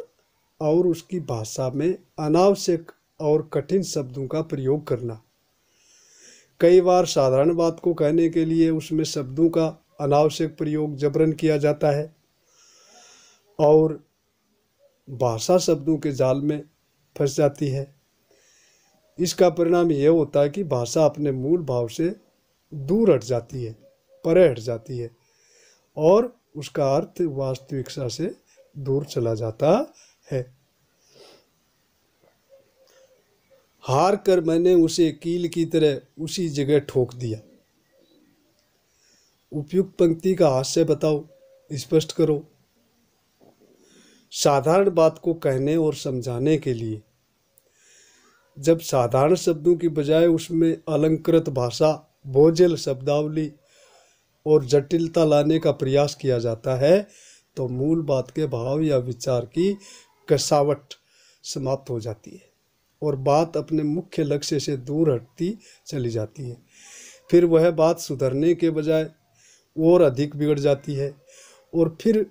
और उसकी भाषा में अनावश्यक और कठिन शब्दों का प्रयोग करना। कई बार साधारण बात को कहने के लिए उसमें शब्दों का अनावश्यक प्रयोग जबरन किया जाता है और भाषा शब्दों के जाल में फंस जाती है। इसका परिणाम यह होता है कि भाषा अपने मूल भाव से दूर हट जाती है, परे हट जाती है और उसका अर्थ वास्तविकता से दूर चला जाता है। हार कर मैंने उसे कील की तरह उसी जगह ठोक दिया। उपयुक्त पंक्ति का हास्य बताओ, स्पष्ट करो। साधारण बात को कहने और समझाने के लिए जब साधारण शब्दों की बजाय उसमें अलंकृत भाषा, बोझिल शब्दावली और जटिलता लाने का प्रयास किया जाता है तो मूल बात के भाव या विचार की कसावट समाप्त हो जाती है और बात अपने मुख्य लक्ष्य से दूर हटती चली जाती है। फिर वह बात सुधरने के बजाय और अधिक बिगड़ जाती है और फिर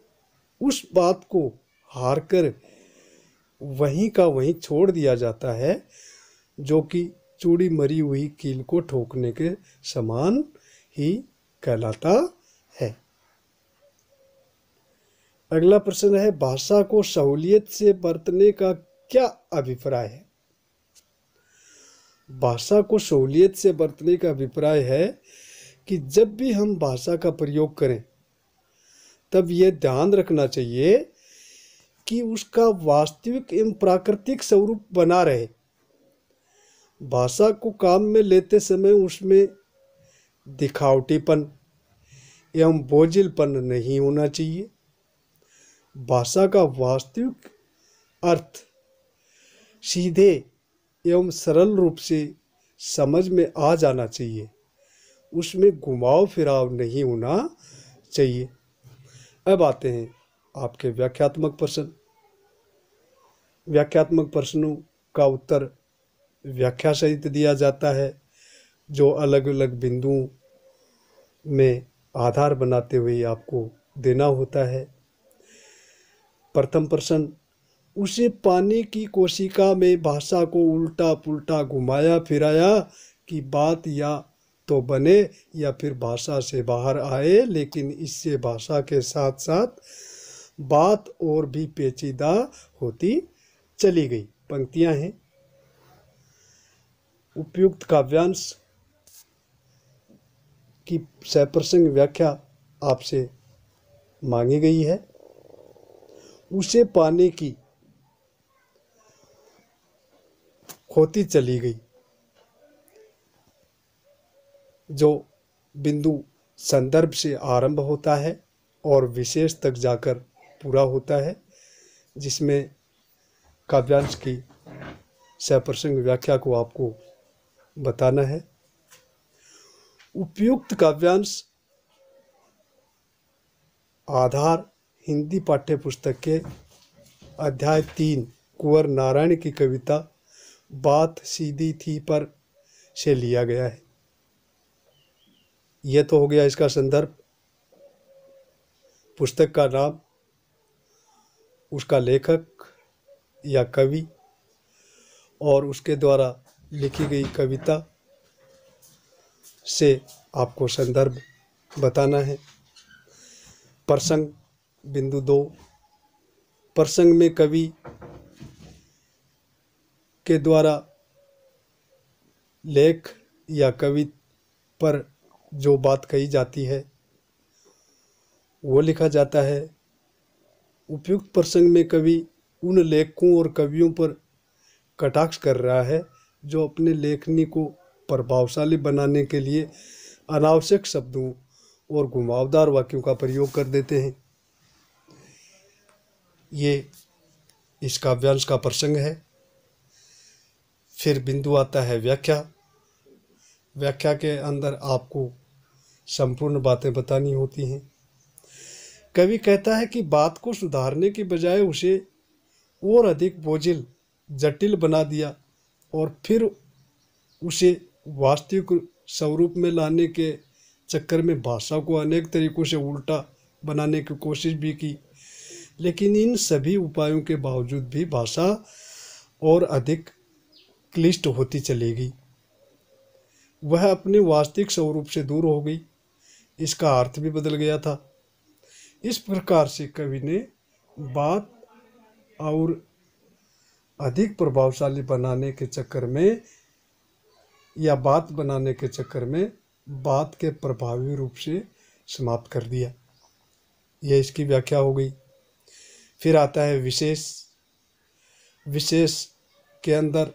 उस बात को हार कर वहीं का वहीं छोड़ दिया जाता है, जो कि चूड़ी मरी हुई कील को ठोकने के समान ही कहलाता है। अगला प्रश्न है, भाषा को सहूलियत से बरतने का क्या अभिप्राय है? भाषा को सहूलियत से बरतने का अभिप्राय है कि जब भी हम भाषा का प्रयोग करें तब यह ध्यान रखना चाहिए कि उसका वास्तविक एवं प्राकृतिक स्वरूप बना रहे। भाषा को काम में लेते समय उसमें दिखावटीपन एवं बोझिलपन नहीं होना चाहिए। भाषा का वास्तविक अर्थ सीधे एवं सरल रूप से समझ में आ जाना चाहिए, उसमें घुमाव फिराव नहीं होना चाहिए। अब आते हैं आपके व्याख्यात्मक प्रश्न। व्याख्यात्मक प्रश्नों का उत्तर व्याख्या सहित दिया जाता है, जो अलग अलग बिंदुओं में आधार बनाते हुए आपको देना होता है। प्रथम प्रश्न, उसे पानी की कोशिका में भाषा को उल्टा पुल्टा घुमाया फिराया कि बात या तो बने या फिर भाषा से बाहर आए, लेकिन इससे भाषा के साथ साथ बात और भी पेचीदा होती चली गई। पंक्तियां हैं। उपयुक्त काव्यांश की सप्रसंग व्याख्या आपसे मांगी गई है। उसे पाने की होती चली गई, जो बिंदु संदर्भ से आरंभ होता है और विशेष तक जाकर पूरा होता है, जिसमें काव्यांश की सप्रसंग व्याख्या को आपको बताना है। उपयुक्त काव्यांश आधार हिंदी पाठ्य पुस्तक के अध्याय 3 कुंवर नारायण की कविता बात सीधी थी पर से लिया गया है। यह तो हो गया इसका संदर्भ, पुस्तक का नाम, उसका लेखक या कवि और उसके द्वारा लिखी गई कविता से आपको संदर्भ बताना है। प्रसंग बिंदु 2, प्रसंग में कवि के द्वारा लेख या कवि पर जो बात कही जाती है वो लिखा जाता है। उपयुक्त प्रसंग में कवि उन लेखकों और कवियों पर कटाक्ष कर रहा है जो अपने लेखनी को प्रभावशाली बनाने के लिए अनावश्यक शब्दों और घुमावदार वाक्यों का प्रयोग कर देते हैं। ये इस काव्यांश का प्रसंग है। फिर बिंदु आता है व्याख्या। व्याख्या के अंदर आपको संपूर्ण बातें बतानी होती हैं। कवि कहता है कि बात को सुधारने की बजाय उसे और अधिक बोझिल जटिल बना दिया और फिर उसे वास्तविक स्वरूप में लाने के चक्कर में भाषा को अनेक तरीकों से उल्टा बनाने की कोशिश भी की, लेकिन इन सभी उपायों के बावजूद भी भाषा और अधिक क्लिष्ट होती चली गई। वह अपने वास्तविक स्वरूप से दूर हो गई, इसका अर्थ भी बदल गया था। इस प्रकार से कवि ने बात और अधिक प्रभावशाली बनाने के चक्कर में या बात बनाने के चक्कर में बात के प्रभावी रूप से समाप्त कर दिया। यह इसकी व्याख्या हो गई। फिर आता है विशेष। विशेष के अंदर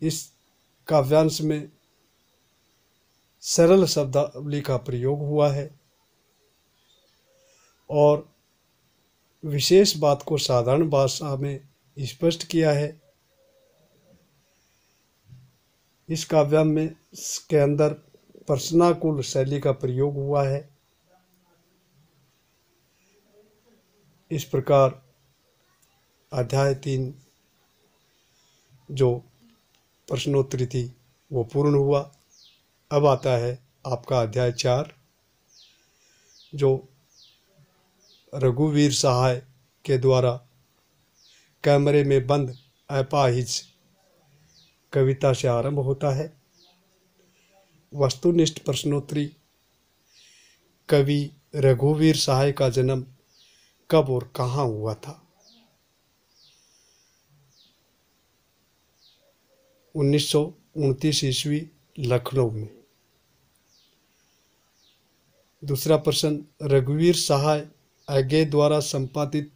इस काव्यांश में सरल शब्दावली का प्रयोग हुआ है और विशेष बात को साधारण भाषा में स्पष्ट किया है। इस काव्य में के अंदर प्रश्नाकुल शैली का प्रयोग हुआ है। इस प्रकार अध्याय 3 जो प्रश्नोत्तरी थी वो पूर्ण हुआ। अब आता है आपका अध्याय 4 जो रघुवीर सहाय के द्वारा कैमरे में बंद अपाहिज कविता से आरंभ होता है। वस्तुनिष्ठ प्रश्नोत्तरी। कवि रघुवीर सहाय का जन्म कब और कहाँ हुआ था? 1929 ईस्वी लखनऊ में। दूसरा प्रश्न, रघुवीर सहाय अज्ञे द्वारा संपादित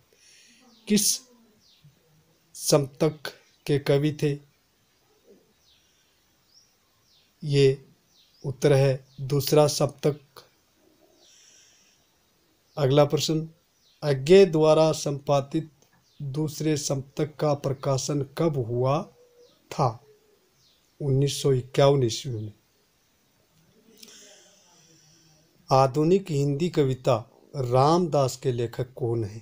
किस सप्तक के कवि थे? ये उत्तर है दूसरा सप्तक। अगला प्रश्न, अज्ञे द्वारा संपादित दूसरे सप्तक का प्रकाशन कब हुआ था? 1951 ईस्वी में। आधुनिक हिंदी कविता रामदास के लेखक कौन हैं?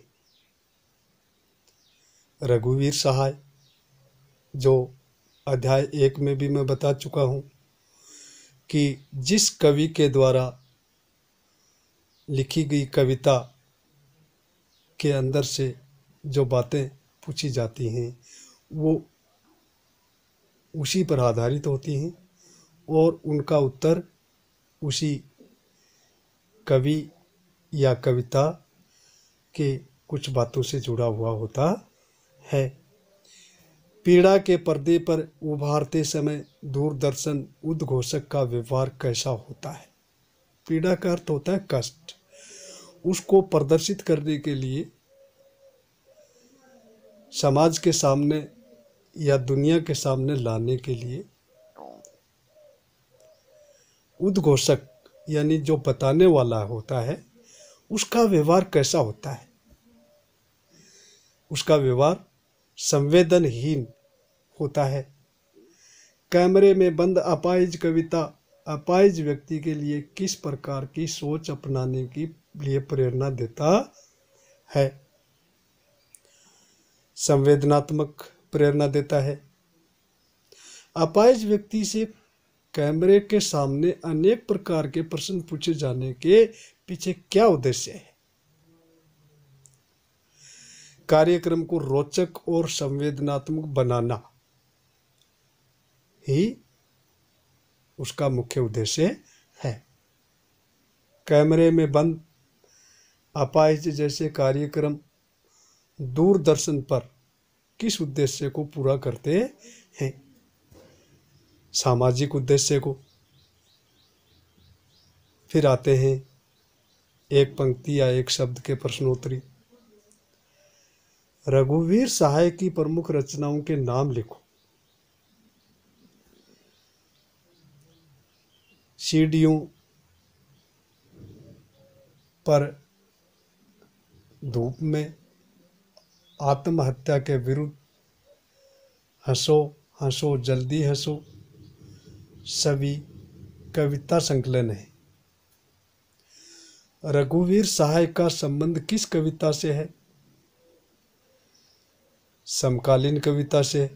रघुवीर सहाय, जो अध्याय 1 में भी मैं बता चुका हूँ कि जिस कवि के द्वारा लिखी गई कविता के अंदर से जो बातें पूछी जाती हैं वो उसी पर आधारित होती हैं और उनका उत्तर उसी कवि या कविता के कुछ बातों से जुड़ा हुआ होता है। पीड़ा के पर्दे पर उभारते समय दूरदर्शन उद्घोषक का व्यवहार कैसा होता है? पीड़ा का अर्थ होता है कष्ट। उसको प्रदर्शित करने के लिए समाज के सामने या दुनिया के सामने लाने के लिए उद्घोषक यानी जो बताने वाला होता है उसका व्यवहार कैसा होता है? उसका व्यवहार संवेदनहीन होता है। कैमरे में बंद अपाहिज कविता अपाहिज व्यक्ति के लिए किस प्रकार की सोच अपनाने की लिए प्रेरणा देता है? संवेदनात्मक प्रेरणा देता है। अपाहिज व्यक्ति से कैमरे के सामने अनेक प्रकार के प्रश्न पूछे जाने के पीछे क्या उद्देश्य है? कार्यक्रम को रोचक और संवेदनात्मक बनाना ही उसका मुख्य उद्देश्य है। कैमरे में बंद अपाहिज जैसे कार्यक्रम दूरदर्शन पर किस उद्देश्य को पूरा करते हैं? सामाजिक उद्देश्य को। फिर आते हैं एक पंक्ति या एक शब्द के प्रश्नोत्तरी। रघुवीर सहाय की प्रमुख रचनाओं के नाम लिखो। सीढ़ियों पर धूप में, आत्महत्या के विरुद्ध, हंसो हंसो जल्दी हंसो, सभी कविता संकलन है। रघुवीर सहाय का संबंध किस कविता से है? समकालीन कविता से।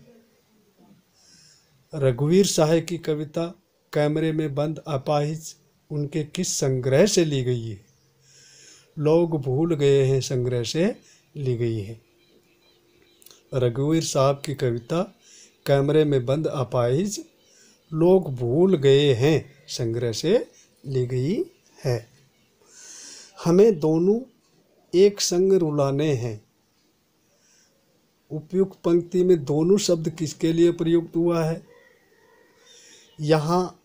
रघुवीर सहाय की कविता कैमरे में बंद अपाहिज उनके किस संग्रह से ली गई है? लोग भूल गए हैं संग्रह से ली गई है। रघुवीर साहब की कविता कैमरे में बंद अपाहिज लोग भूल गए हैं संग्रह से ली गई है। हमें दोनों एक संग रुलाने हैं। उपयुक्त पंक्ति में दोनों शब्द किसके लिए प्रयुक्त हुआ है? यहाँ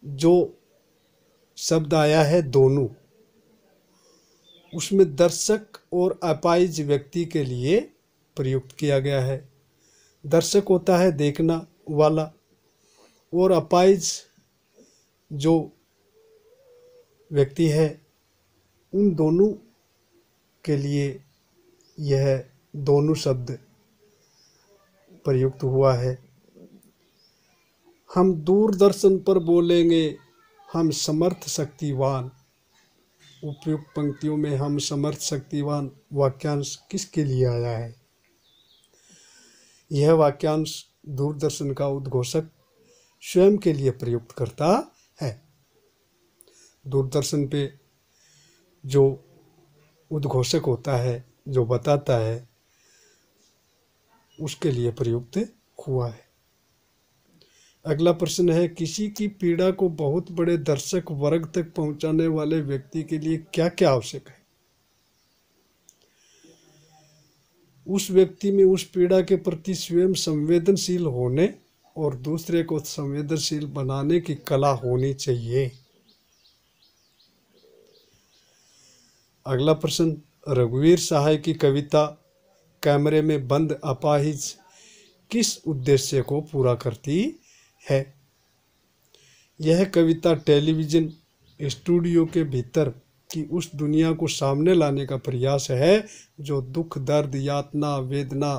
जो शब्द आया है दोनों, उसमें दर्शक और अपाहिज व्यक्ति के लिए प्रयुक्त किया गया है। दर्शक होता है देखना वाला और अपाहिज जो व्यक्ति है, उन दोनों के लिए यह दोनों शब्द प्रयुक्त हुआ है। हम दूरदर्शन पर बोलेंगे हम समर्थ शक्तिवान। उपयुक्त पंक्तियों में हम समर्थ शक्तिवान वाक्यांश किसके लिए आया है? यह वाक्यांश दूरदर्शन का उद्घोषक स्वयं के लिए प्रयुक्त करता है। दूरदर्शन पे जो उद्घोषक होता है, जो बताता है, उसके लिए प्रयुक्त हुआ है। अगला प्रश्न है, किसी की पीड़ा को बहुत बड़े दर्शक वर्ग तक पहुंचाने वाले व्यक्ति के लिए क्या क्या आवश्यक है? उस व्यक्ति में उस पीड़ा के प्रति स्वयं संवेदनशील होने और दूसरे को संवेदनशील बनाने की कला होनी चाहिए। अगला प्रश्न, रघुवीर सहाय की कविता कैमरे में बंद अपाहिज किस उद्देश्य को पूरा करती है? यह कविता टेलीविज़न स्टूडियो के भीतर की उस दुनिया को सामने लाने का प्रयास है जो दुख, दर्द, यातना, वेदना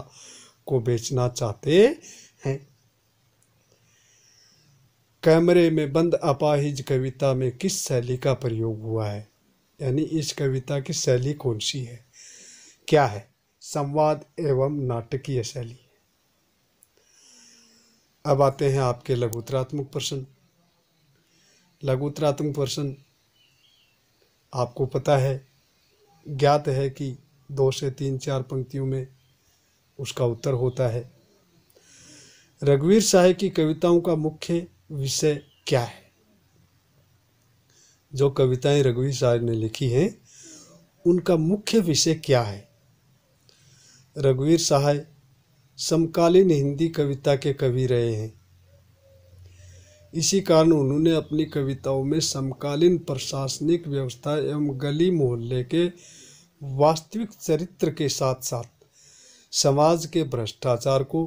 को बेचना चाहते हैं। कैमरे में बंद अपाहिज कविता में किस शैली का प्रयोग हुआ है, यानी इस कविता की शैली कौन सी है, क्या है? संवाद एवं नाटकीय शैली। अब आते हैं आपके लघुतरात्मक प्रश्न। लघुतरात्मक प्रश्न आपको पता है, ज्ञात है कि 2 से 3-4 पंक्तियों में उसका उत्तर होता है। रघुवीर साहब की कविताओं का मुख्य विषय क्या है? जो कविताएं रघुवीर साहब ने लिखी हैं उनका मुख्य विषय क्या है? रघुवीर साहब समकालीन हिंदी कविता के कवि रहे हैं। इसी कारण उन्होंने अपनी कविताओं में समकालीन प्रशासनिक व्यवस्था एवं गली मोहल्ले के वास्तविक चरित्र के साथ साथ समाज के भ्रष्टाचार को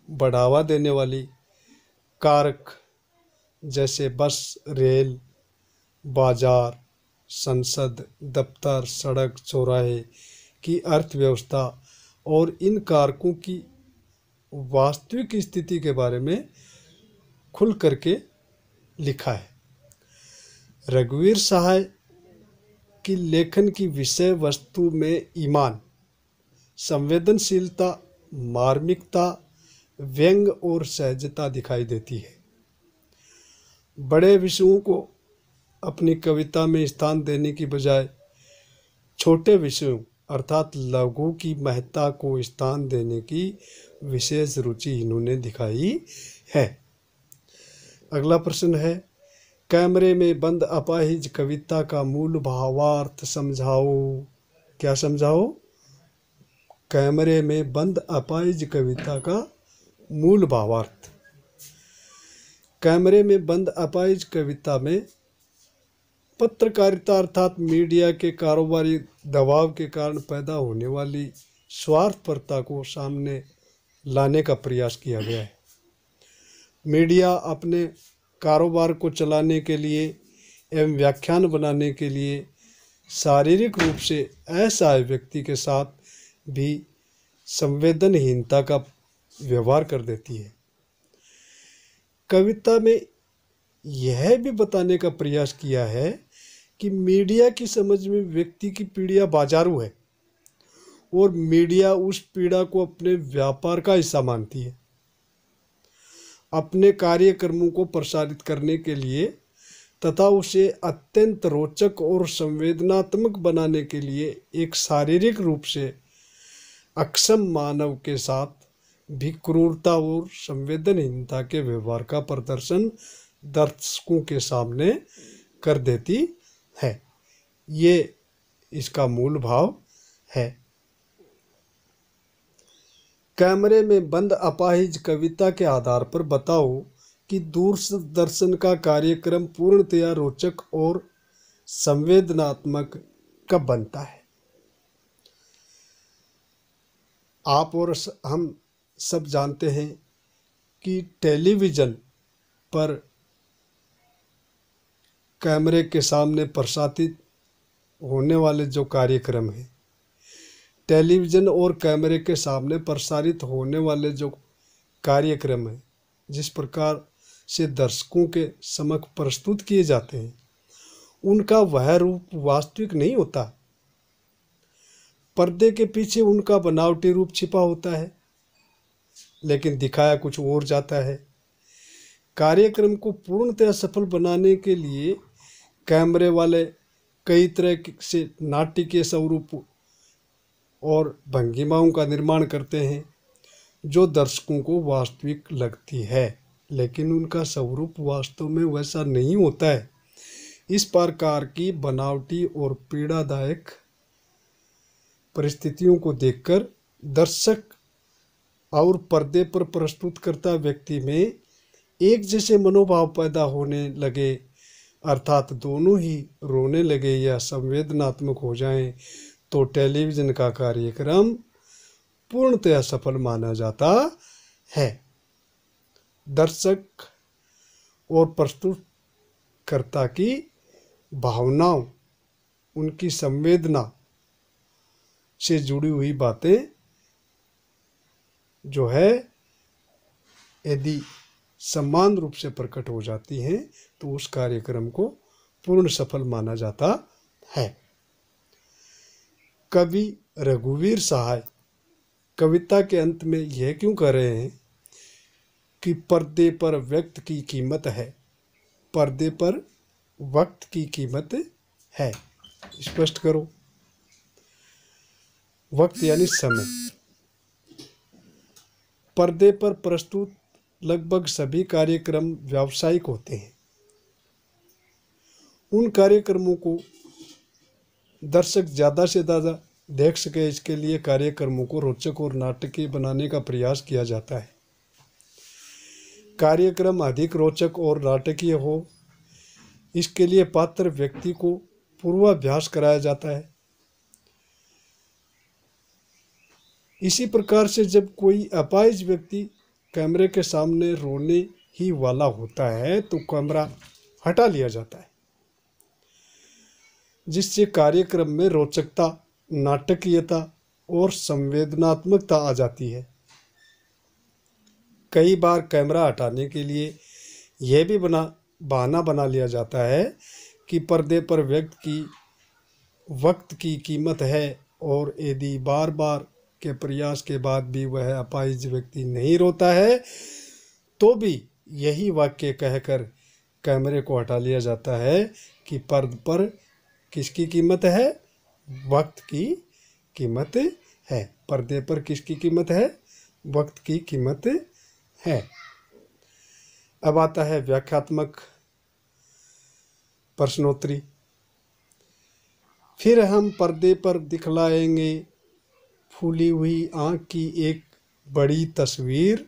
बढ़ावा देने वाली कारक जैसे बस, रेल, बाजार, संसद, दफ्तर, सड़क, चौराहे की अर्थव्यवस्था और इन कारकों की वास्तविक स्थिति के बारे में खुल करके लिखा है। रघुवीर साहब की लेखन की विषय वस्तु में ईमान, संवेदनशीलता, मार्मिकता, व्यंग और सहजता दिखाई देती है। बड़े विषयों को अपनी कविता में स्थान देने की बजाय छोटे विषयों अर्थात लघु की महत्ता को स्थान देने की विशेष रुचि इन्होंने दिखाई है। अगला प्रश्न है, कैमरे में बंद अपाहिज कविता का मूल भावार्थ समझाओ। क्या समझाओ? कैमरे में बंद अपाहिज कविता का मूल भावार्थ। कैमरे में बंद अपाहिज कविता में पत्रकारिता अर्थात मीडिया के कारोबारी दबाव के कारण पैदा होने वाली स्वार्थपरता को सामने लाने का प्रयास किया गया है। मीडिया अपने कारोबार को चलाने के लिए एवं व्याख्यान बनाने के लिए शारीरिक रूप से असहाय व्यक्ति के साथ भी संवेदनहीनता का व्यवहार कर देती है। कविता में यह भी बताने का प्रयास किया है कि मीडिया की समझ में व्यक्ति की पीड़ा बाजारू है और मीडिया उस पीड़ा को अपने व्यापार का हिस्सा मानती है। अपने कार्यक्रमों को प्रसारित करने के लिए तथा उसे अत्यंत रोचक और संवेदनात्मक बनाने के लिए एक शारीरिक रूप से अक्षम मानव के साथ भी क्रूरता और संवेदनहीनता के व्यवहार का प्रदर्शन दर्शकों के सामने कर देती है। ये इसका मूल भाव है। कैमरे में बंद अपाहिज कविता के आधार पर बताओ कि दूरदर्शन का कार्यक्रम पूर्णतया रोचक और संवेदनात्मक कब बनता है? आप और हम सब जानते हैं कि टेलीविज़न पर कैमरे के सामने प्रसारित होने वाले जो कार्यक्रम हैं, टेलीविज़न और कैमरे के सामने प्रसारित होने वाले जो कार्यक्रम हैं, जिस प्रकार से दर्शकों के समक्ष प्रस्तुत किए जाते हैं, उनका वह रूप वास्तविक नहीं होता। पर्दे के पीछे उनका बनावटी रूप छिपा होता है, लेकिन दिखाया कुछ और जाता है। कार्यक्रम को पूर्णतः सफल बनाने के लिए कैमरे वाले कई तरह से नाटकीय स्वरूप और भंगिमाओं का निर्माण करते हैं जो दर्शकों को वास्तविक लगती है, लेकिन उनका स्वरूप वास्तव में वैसा नहीं होता है। इस प्रकार की बनावटी और पीड़ादायक परिस्थितियों को देखकर दर्शक और पर्दे पर प्रस्तुतकर्ता व्यक्ति में एक जैसे मनोभाव पैदा होने लगे, अर्थात दोनों ही रोने लगे या संवेदनात्मक हो जाएं, तो टेलीविज़न का कार्यक्रम पूर्णतया सफल माना जाता है। दर्शक और कर्ता की भावनाओं, उनकी संवेदना से जुड़ी हुई बातें जो है यदि समान रूप से प्रकट हो जाती हैं तो उस कार्यक्रम को पूर्ण सफल माना जाता है। कवि रघुवीर सहाय कविता के अंत में यह क्यों कह रहे हैं कि पर्दे पर वक्त की कीमत है, पर्दे पर वक्त की कीमत है। स्पष्ट करो। वक्त यानी समय। पर्दे पर प्रस्तुत लगभग सभी कार्यक्रम व्यावसायिक होते हैं। उन कार्यक्रमों को दर्शक ज़्यादा से ज़्यादा देख सके, इसके लिए कार्यक्रमों को रोचक और नाटकीय बनाने का प्रयास किया जाता है। कार्यक्रम अधिक रोचक और नाटकीय हो, इसके लिए पात्र व्यक्ति को पूर्वाभ्यास कराया जाता है। इसी प्रकार से जब कोई अपाहिज व्यक्ति कैमरे के सामने रोने ही वाला होता है तो कैमरा हटा लिया जाता है, जिससे कार्यक्रम में रोचकता, नाटकीयता और संवेदनात्मकता आ जाती है। कई बार कैमरा हटाने के लिए यह भी बहाना बना लिया जाता है कि पर्दे पर वक्त की कीमत है, और यदि बार बार के प्रयास के बाद भी वह अपाहिज व्यक्ति नहीं रोता है तो भी यही वाक्य कहकर कैमरे को हटा लिया जाता है कि पर्दे पर किसकी कीमत है? वक्त की कीमत है। पर्दे पर किसकी कीमत है? वक्त की कीमत है। अब आता है व्याख्यात्मक प्रश्नोत्तरी। फिर हम पर्दे पर दिखलाएंगे फूली हुई आँख की एक बड़ी तस्वीर,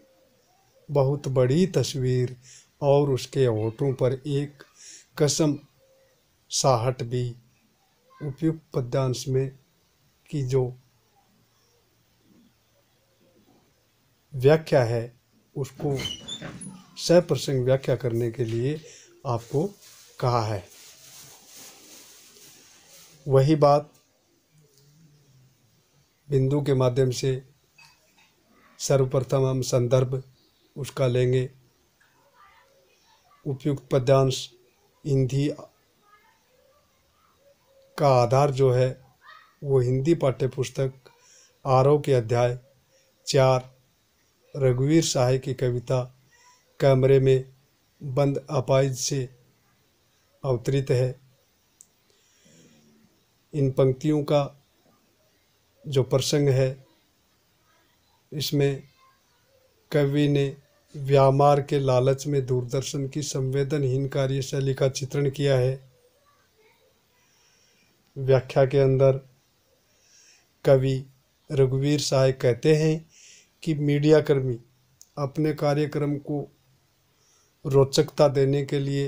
बहुत बड़ी तस्वीर, और उसके होठों पर एक कसम साहट भी। उपयुक्त पद्यांश में की जो व्याख्या है उसको सप्रसंग व्याख्या करने के लिए आपको कहा है। वही बात बिंदु के माध्यम से सर्वप्रथम हम संदर्भ उसका लेंगे। उपयुक्त पद्यांश हिंदी का आधार जो है वो हिंदी पाठ्यपुस्तक आरव के अध्याय 4 रघुवीर सहाय की कविता कैमरे में बंद अपाहिज से अवतरित है। इन पंक्तियों का जो प्रसंग है इसमें कवि ने व्यामार के लालच में दूरदर्शन की संवेदनहीन कार्यशैली का चित्रण किया है। व्याख्या के अंदर कवि रघुवीर सहाय कहते हैं कि मीडिया कर्मी अपने कार्यक्रम को रोचकता देने के लिए,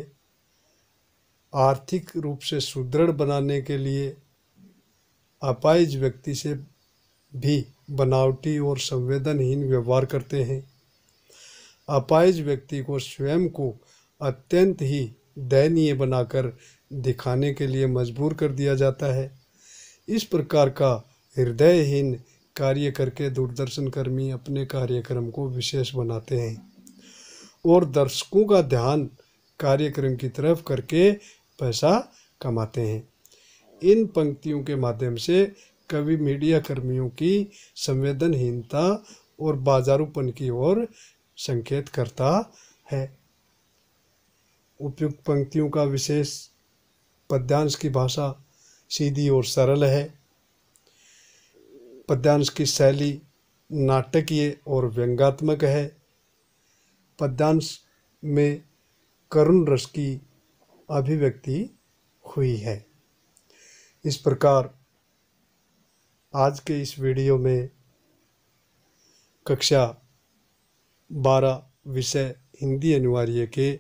आर्थिक रूप से सुदृढ़ बनाने के लिए अपाहिज व्यक्ति से भी बनावटी और संवेदनहीन व्यवहार करते हैं। अपाहिज व्यक्ति को स्वयं को अत्यंत ही दयनीय बनाकर दिखाने के लिए मजबूर कर दिया जाता है। इस प्रकार का हृदयहीन कार्य करके दूरदर्शन कर्मी अपने कार्यक्रम को विशेष बनाते हैं और दर्शकों का ध्यान कार्यक्रम की तरफ करके पैसा कमाते हैं। इन पंक्तियों के माध्यम से कवि मीडिया कर्मियों की संवेदनहीनता और बाजारूपन की ओर संकेत करता है। उपयुक्त पंक्तियों का विशेष पद्यांश की भाषा सीधी और सरल है। पद्यांश की शैली नाटकीय और व्यंग्यात्मक है। पद्यांश में करुण रस की अभिव्यक्ति हुई है। इस प्रकार आज के इस वीडियो में कक्षा 12 विषय हिंदी अनिवार्य के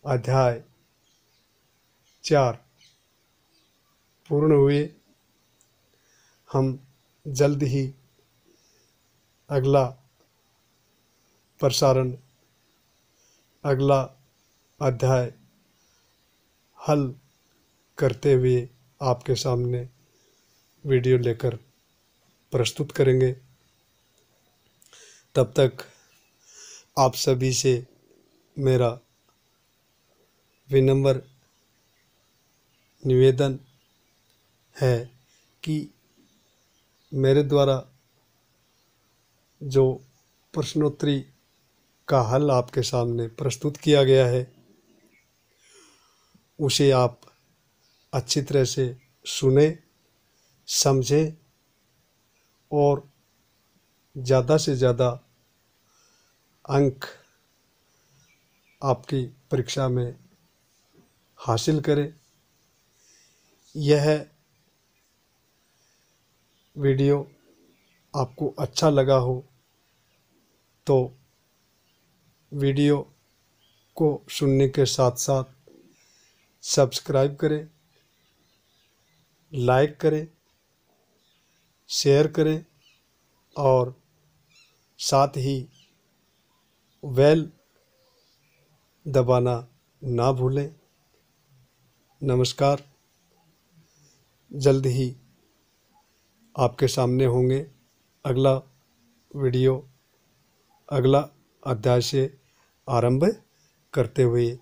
अध्याय 4 पूर्ण हुए। हम जल्द ही अगला प्रसारण, अगला अध्याय हल करते हुए आपके सामने वीडियो लेकर प्रस्तुत करेंगे। तब तक आप सभी से मेरा विनम्र निवेदन है कि मेरे द्वारा जो प्रश्नोत्तरी का हल आपके सामने प्रस्तुत किया गया है उसे आप अच्छी तरह से सुने, समझें और ज़्यादा से ज़्यादा अंक आपकी परीक्षा में हासिल करें। यह वीडियो आपको अच्छा लगा हो तो वीडियो को सुनने के साथ साथ सब्सक्राइब करें, लाइक करें, शेयर करें और साथ ही बेल दबाना ना भूलें। नमस्कार। जल्द ही आपके सामने होंगे अगला वीडियो, अगला अध्याय से आरंभ करते हुए।